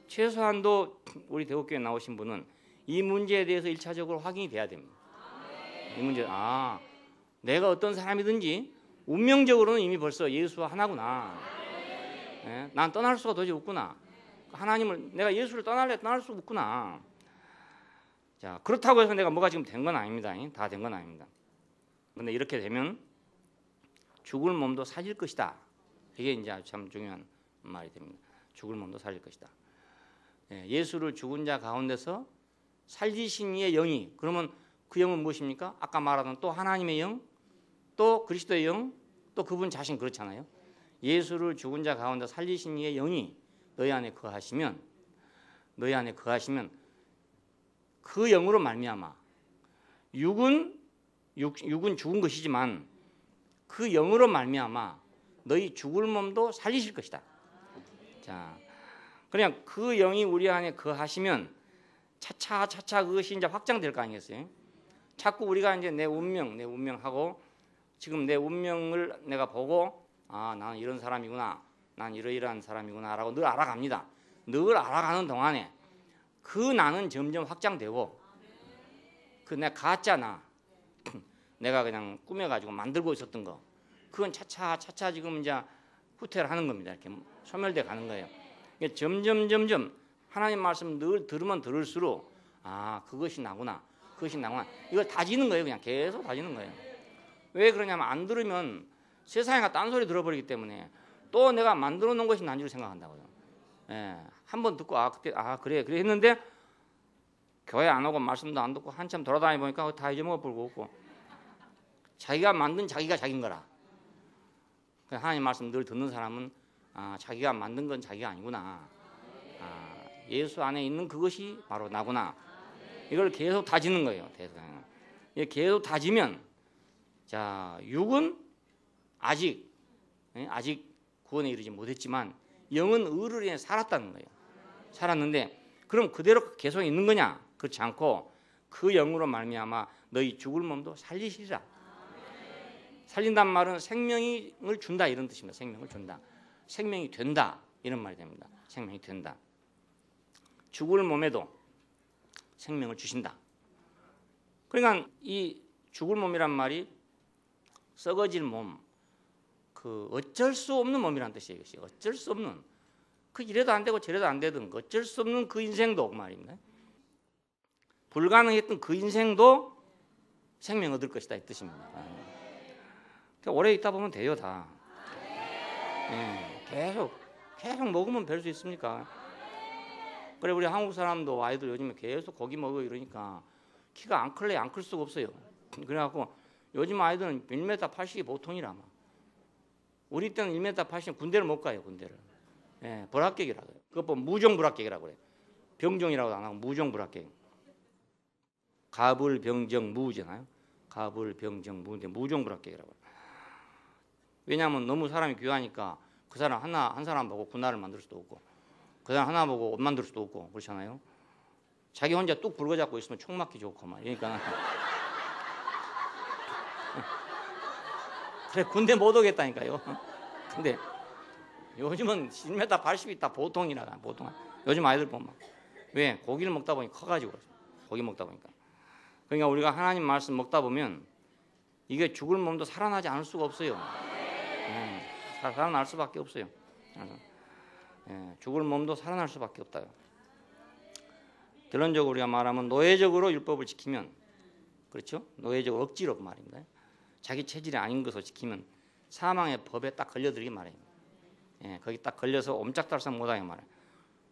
최소한도 우리 대국교회 나오신 분은 이 문제에 대해서 1차적으로 확인이 돼야 됩니다. 이 문제, 내가 어떤 사람이든지 운명적으로는 이미 벌써 예수와 하나구나. 난 떠날 수가 도저히 없구나. 하나님을 내가 예수를 떠날 수 없구나. 자, 그렇다고 해서 내가 뭐가 지금 된 건 아닙니다. 다 된 건 아닙니다. 그런데 이렇게 되면 죽을 몸도 살릴 것이다. 이게 이제 참 중요한 말이 됩니다. 죽을 몸도 살릴 것이다. 예수를 죽은 자 가운데서 살리신 이의 영이, 그러면 그 영은 무엇입니까? 아까 말하던 또 하나님의 영, 또 그리스도의 영, 또 그분 자신 그렇잖아요. 예수를 죽은 자 가운데 살리신 이의 영이 너희 안에 거하시면 그 영으로 말미암아 육은 죽은 것이지만 그 영으로 말미암아 너희 죽을 몸도 살리실 것이다. 자, 그냥 그 영이 우리 안에 거하시면 차차 그것이 이제 확장될 거 아니겠어요? 자꾸 우리가 이제 내 운명하고 지금 내 운명을 내가 보고 나는 이런 사람이구나, 난 이러이러한 사람이구나라고 늘 알아갑니다. 늘 알아가는 동안에 그 나는 점점 확장되고 그 내가 가짜나 내가 그냥 꾸며가지고 만들고 있었던 거 그건 차차 지금 이제 후퇴를 하는 겁니다. 이렇게 소멸돼 가는 거예요. 점점 하나님 말씀 늘 들으면 들을수록 그것이 나구나 이걸 다지는 거예요. 그냥 계속 다지는 거예요. 왜 그러냐면 안 들으면 세상에 딴소리 들어버리기 때문에 또 내가 만들어 놓은 것이 난 줄 생각한다고요. 한 번 듣고 그때 그래 했는데 교회 안 오고 말씀도 안 듣고 한참 돌아다니 보니까 다 잊어먹어 버리고 없고 자기가 만든 자기가 자기인 거라. 하나님 말씀 늘 듣는 사람은 자기가 만든 건 자기가 아니구나. 예수 안에 있는 그것이 바로 나구나. 이걸 계속 다지는 거예요. 계속 다지면 자, 육은 아직 구원에 이르지 못했지만 영은 의를 인해 살았다는 거예요. 살았는데 그럼 그대로 계속 있는 거냐? 그렇지 않고 그 영으로 말미암아 너희 죽을 몸도 살리시리라. 살린단 말은 생명을 준다 이런 뜻입니다. 생명을 준다. 생명이 된다 이런 말이 됩니다. 생명이 된다. 죽을 몸에도 생명을 주신다. 그러니까 이 죽을 몸이란 말이 썩어질 몸, 그 어쩔 수 없는 몸이란 뜻이에요. 이것이 어쩔 수 없는 그 이래도 안 되고 저래도 안 되든 어쩔 수 없는 그 인생도 그 말입니다. 불가능했던 그 인생도 생명 얻을 것이다 이 뜻입니다. 오래 있다 보면 돼요 다. 계속 먹으면 될 수 있습니까? 그래 우리 한국 사람도 아이들 요즘에 계속 고기 먹어 이러니까 키가 안 클래 안 클 수가 없어요. 그래갖고 요즘 아이들은 1m 80이 보통이라 막. 우리 때는 1m 80 군대를 못 가요 군대를. 불합격이라고 해요. 그것 보면 무종불합격이라고 그래요. 병종이라고도 안 하고 무종불합격. 가불병정무잖아요. 가불병정무인데 무종불합격이라고 해요. 왜냐하면 너무 사람이 귀하니까 그 사람 한 사람 보고 군화를 만들 수도 없고 그 사람 하나 보고 옷 만들 수도 없고 그렇잖아요. 자기 혼자 뚝 붉어잡고 있으면 총 맞기 좋고 막 그러니까 그래 군대 못 오겠다니까요. 근데 요즘은 1m 80이 다 보통이라 보통. 요즘 아이들 보면 왜 고기를 먹다 보니 커가지고 고기 먹다 보니까. 그러니까 우리가 하나님 말씀 먹다 보면 이게 죽을 몸도 살아나지 않을 수가 없어요. 살아날 수밖에 없어요. 죽을 몸도 살아날 수밖에 없다요. 결론적으로 우리가 말하면 노예적으로 율법을 지키면, 그렇죠? 노예적으로 억지로 그 말입니다. 자기 체질이 아닌 것을 지키면 사망의 법에 딱 걸려들기 말이에요. 거기 딱 걸려서 옴짝달싹 못하게 말이에요.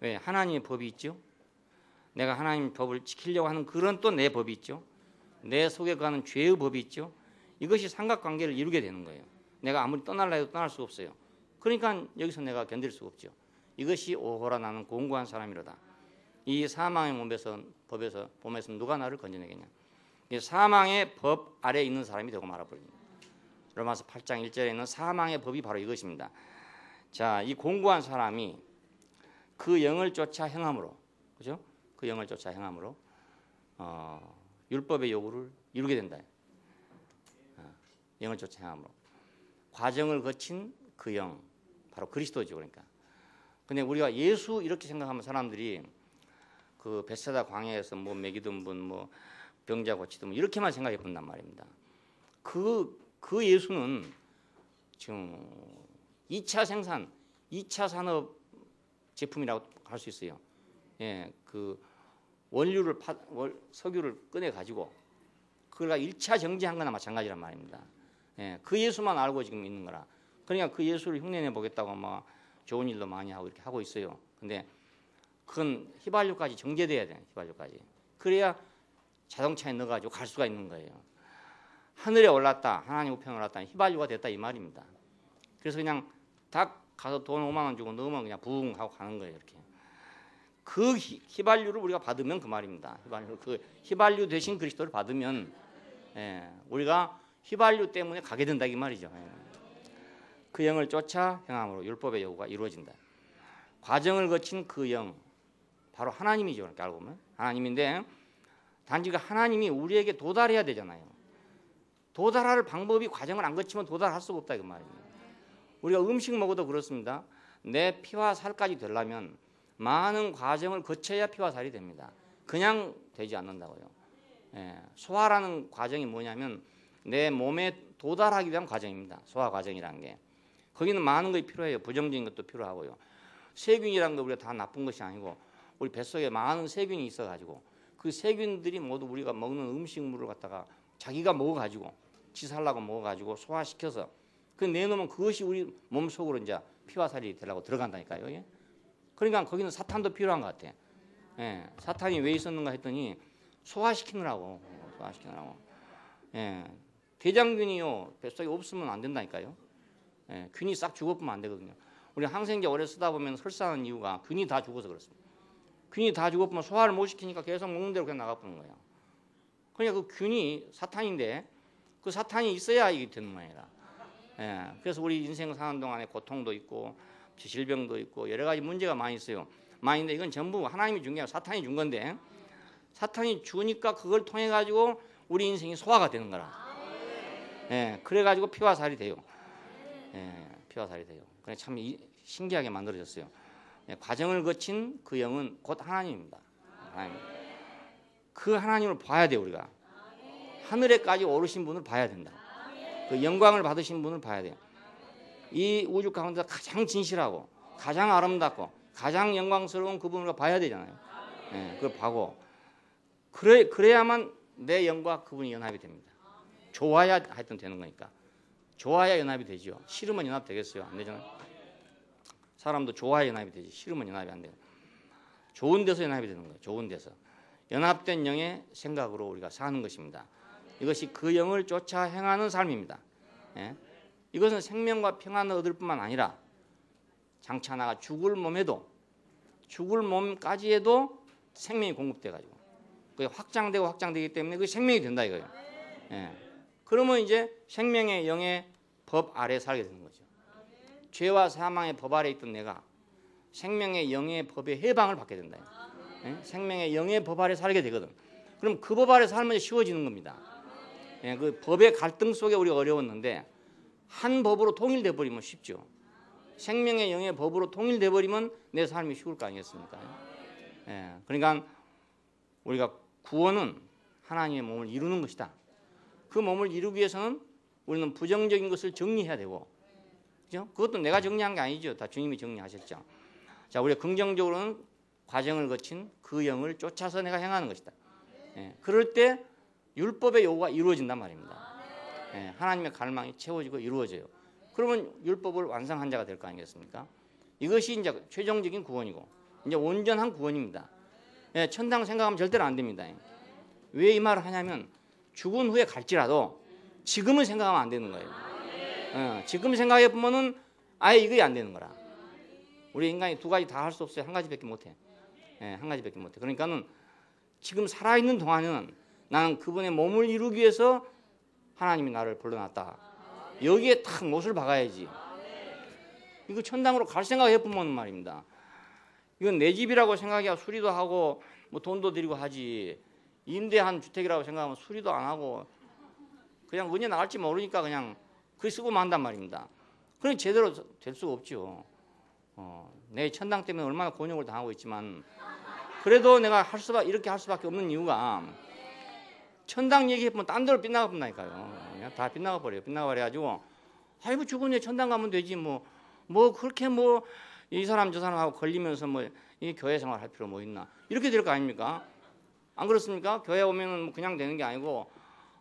왜? 하나님의 법이 있죠. 내가 하나님의 법을 지키려고 하는 그런 또 내 법이 있죠. 내 속에 가는 죄의 법이 있죠. 이것이 삼각관계를 이루게 되는 거예요. 내가 아무리 떠날라 해도 떠날 수 없어요. 그러니까 여기서 내가 견딜 수가 없죠. 이것이 오호라 나는 공고한 사람이로다. 이 사망의 법에서 누가 나를 건져내겠냐. 이 사망의 법 아래에 있는 사람이 되고 말아버립니다. 로마서 8장 1절에 있는 사망의 법이 바로 이것입니다. 자, 이 공고한 사람이 그 영을 쫓아 행함으로, 그죠? 그 영을 쫓아 행함으로 율법의 요구를 이루게 된다. 영을 쫓아 행함으로 과정을 거친 그 영, 바로 그리스도죠. 그러니까. 근데 우리가 예수 이렇게 생각하면 사람들이 그 벳세다 광야에서 뭐 먹이던 분, 뭐 병자 고치던 분 이렇게만 생각해 본단 말입니다. 그 예수는 지금 2차 생산, 2차 산업 제품이라고 할 수 있어요. 그 석유를 꺼내 가지고 그가 1차 정지한 거나 마찬가지란 말입니다. 그 예수만 알고 지금 있는 거라. 그러니까 그 예수를 흉내내 보겠다고 막 좋은 일도 많이 하고 이렇게 하고 있어요. 근데 그건 휘발유까지 정제돼야 돼요. 휘발유까지. 그래야 자동차에 넣어가지고 갈 수가 있는 거예요. 하늘에 올랐다, 하나님 우편에 올랐다, 휘발유가 됐다 이 말입니다. 그래서 그냥 딱 가서 돈 5만 원 주고 넣으면 그냥 부웅 하고 가는 거예요. 이렇게. 그 휘발유를 우리가 받으면 그 말입니다. 그 휘발유 대신 그리스도를 받으면 우리가 휘발유 때문에 가게 된다 이 말이죠. 그 영을 쫓아 행함으로 율법의 요구가 이루어진다. 과정을 거친 그 영, 바로 하나님이죠. 그렇게 알고 보면 하나님인데 단지 그 하나님이 우리에게 도달해야 되잖아요. 도달할 방법이 과정을 안 거치면 도달할 수가 없다 그 말입니다. 우리가 음식 먹어도 그렇습니다. 내 피와 살까지 되려면 많은 과정을 거쳐야 피와 살이 됩니다. 그냥 되지 않는다고요. 소화라는 과정이 뭐냐면 내 몸에 도달하기 위한 과정입니다. 소화 과정이라는 게. 거기는 많은 것이 필요해요. 부정적인 것도 필요하고요. 세균이라는 거 우리가 다 나쁜 것이 아니고 우리 뱃속에 많은 세균이 있어가지고 그 세균들이 모두 우리가 먹는 음식물을 갖다가 자기가 먹어가지고 지 살라고 먹어가지고 소화시켜서 그 내놓으면 그것이 우리 몸 속으로 이제 피와 살이 되려고 들어간다니까요. 그러니까 거기는 사탄도 필요한 것 같아. 사탄이 왜 있었는가 했더니 소화시키느라고. 대장균이요 뱃속에 없으면 안 된다니까요. 균이 싹 죽어보면 안 되거든요. 우리 항생제 오래 쓰다 보면 설사하는 이유가 균이 다 죽어서 그렇습니다. 균이 다 죽어보면 소화를 못 시키니까 계속 먹는 대로 그냥 나가보는 거예요. 그러니까 그 균이 사탄인데 그 사탄이 있어야 이게 되는 모양이라. 그래서 우리 인생 사는 동안에 고통도 있고 질병도 있고 여러 가지 문제가 많이 있어요. 많이 있는데 이건 전부 하나님이 준 게 아니라 사탄이 준 건데 사탄이 주니까 그걸 통해 가지고 우리 인생이 소화가 되는 거라. 그래 가지고 피와 살이 돼요. 피와 살이 돼요. 그래 참 신기하게 만들어졌어요. 과정을 거친 그 영은 곧 하나님입니다. 하나님. 그 하나님을 봐야 돼요 우리가. 하늘에까지 오르신 분을 봐야 된다. 그 영광을 받으신 분을 봐야 돼요. 이 우주 가운데 가장 진실하고 가장 아름답고 가장 영광스러운 그분을 봐야 되잖아요. 그걸 봐고 그래야만 내 영과 그분이 연합이 됩니다. 좋아야 하여튼 되는 거니까. 좋아야 연합이 되죠. 싫으면 연합 되겠어요? 안 되잖아요. 사람도 좋아야 연합이 되지. 싫으면 연합이 안 돼요. 좋은 데서 연합이 되는 거예요. 좋은 데서. 연합된 영의 생각으로 우리가 사는 것입니다. 이것이 그 영을 쫓아 행하는 삶입니다. 이것은 생명과 평안을 얻을 뿐만 아니라 장차 나가 죽을 몸에도 죽을 몸까지 해도 생명이 공급돼 가지고 그게 확장되고 확장되기 때문에 그게 생명이 된다 이거예요. 그러면 이제 생명의 영의 법 아래 살게 되는 거죠. 죄와 사망의 법 아래 있던 내가 생명의 영의 법의 해방을 받게 된다. 생명의 영의 법 아래 살게 되거든. 그럼 그 법 아래 살면 쉬워지는 겁니다. 그 법의 갈등 속에 우리가 어려웠는데 한 법으로 통일돼 버리면 쉽죠. 생명의 영의 법으로 통일돼 버리면 내 삶이 쉬울 거 아니겠습니까? 그러니까 우리가 구원은 하나님의 몸을 이루는 것이다. 그 몸을 이루기 위해서는 우리는 부정적인 것을 정리해야 되고, 그죠? 그것도 내가 정리한 게 아니죠. 다 주님이 정리하셨죠. 자, 우리가 긍정적으로는 과정을 거친 그 영을 쫓아서 내가 행하는 것이다. 그럴 때 율법의 요구가 이루어진단 말입니다. 하나님의 갈망이 채워지고 이루어져요. 그러면 율법을 완성한 자가 될 거 아니겠습니까? 이것이 이제 최종적인 구원이고, 이제 온전한 구원입니다. 천당 생각하면 절대로 안 됩니다. 왜 이 말을 하냐면 죽은 후에 갈지라도 지금은 생각하면 안 되는 거예요. 지금 생각해 보면은 아예 이게 안 되는 거라. 우리 인간이 두 가지 다 할 수 없어요. 한 가지밖에 못해. 한 가지밖에 못해. 그러니까는 지금 살아있는 동안은 나는 그분의 몸을 이루기 위해서 하나님이 나를 불러놨다. 여기에 딱 못을 박아야지. 이거 천당으로 갈 생각해 보면 말입니다. 이건 내 집이라고 생각해야 수리도 하고 뭐 돈도 들이고 하지. 임대한 주택이라고 생각하면 수리도 안 하고 그냥 언제 나갈지 모르니까 그냥 그게 쓰고 만단 말입니다. 그럼 제대로 될 수가 없죠. 내 천당 때문에 얼마나 곤욕을 당하고 있지만 그래도 내가 이렇게 할 수밖에 없는 이유가 천당 얘기해보면 딴 데로 빗나가 본다니까요. 그냥 다 빗나가 버려요. 빗나가 버려가지고 아이고 죽은 애 천당 가면 되지 뭐 그렇게 뭐 이 사람 저 사람하고 걸리면서 뭐 이 교회 생활 할 필요 뭐 있나 이렇게 될 거 아닙니까? 안 그렇습니까? 교회 오면은 뭐 그냥 되는 게 아니고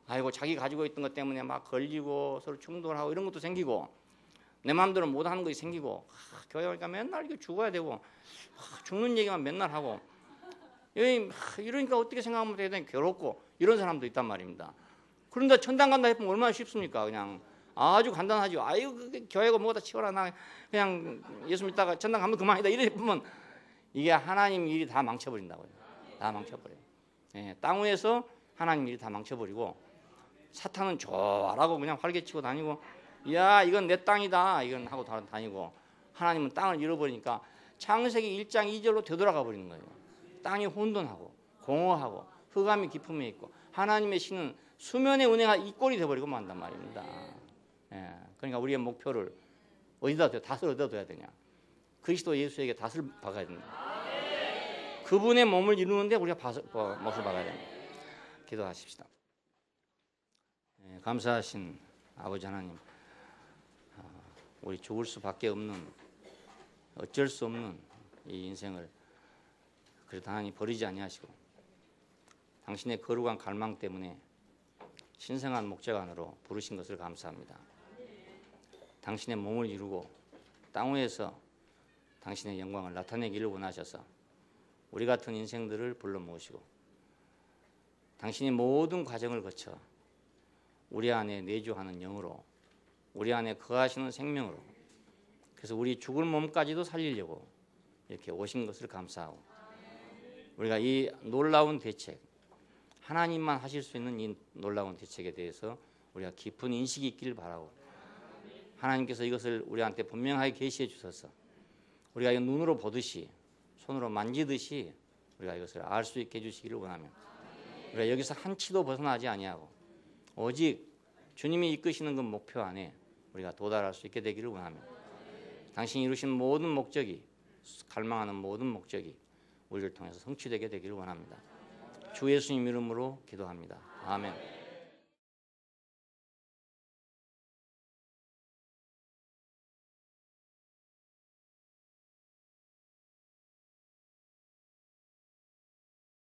아이고 자기 가지고 있던 것 때문에 막 걸리고 서로 충돌하고 이런 것도 생기고 내 마음대로 못 하는 것이 생기고 교회 오니까 맨날 이거 죽어야 되고 죽는 얘기만 맨날 하고 이러니까 어떻게 생각하면 대단히 괴롭고 이런 사람도 있단 말입니다. 그런데 천당 간다 해보면 얼마나 쉽습니까? 그냥 아주 간단하죠. 아이고 교회가 뭐다 치워라 나 그냥 예수 믿다가 천당 가면 그만이다 이래 보면 이게 하나님 일이 다 망쳐버린다고요. 다 망쳐버려요. 땅 위에서 하나님 일이 다 망쳐버리고 사탄은 좋아라고 그냥 활개치고 다니고 야 이건 내 땅이다 이건 하고 다니고 하나님은 땅을 잃어버리니까 창세기 1장 2절로 되돌아가 버리는 거예요. 땅이 혼돈하고 공허하고 흑암이 깊음에 있고 하나님의 신은 수면에 운행한 이 꼴이 되어버리고 만단 말입니다. 그러니까 우리의 목표를 어디다 둬? 닷을 어디다 둬야 되냐? 그리스도 예수에게 닷을 박아야 된다. 그분의 몸을 이루는데 우리가 못을 박아야 됩니다. 기도하십시다. 감사하신 아버지 하나님, 우리 죽을 수밖에 없는 어쩔 수 없는 이 인생을 그래도 하나님 버리지 아니하시고 당신의 거룩한 갈망 때문에 신성한 목적 안으로 부르신 것을 감사합니다. 당신의 몸을 이루고 땅 위에서 당신의 영광을 나타내기를 원하셔서 우리 같은 인생들을 불러 모으시고 당신이 모든 과정을 거쳐 우리 안에 내주하는 영으로 우리 안에 거하시는 생명으로 그래서 우리 죽을 몸까지도 살리려고 이렇게 오신 것을 감사하고 우리가 이 놀라운 대책 하나님만 하실 수 있는 이 놀라운 대책에 대해서 우리가 깊은 인식이 있기를 바라고 하나님께서 이것을 우리한테 분명하게 계시해 주셔서 우리가 이 눈으로 보듯이 손으로 만지듯이 우리가 이것을 알 수 있게 해주시기를 원하며 우리가 여기서 한 치도 벗어나지 아니하고 오직 주님이 이끄시는 그 목표 안에 우리가 도달할 수 있게 되기를 원하며 당신이 이루신 모든 목적이 갈망하는 모든 목적이 우리를 통해서 성취되게 되기를 원합니다. 주 예수님 이름으로 기도합니다. 아멘.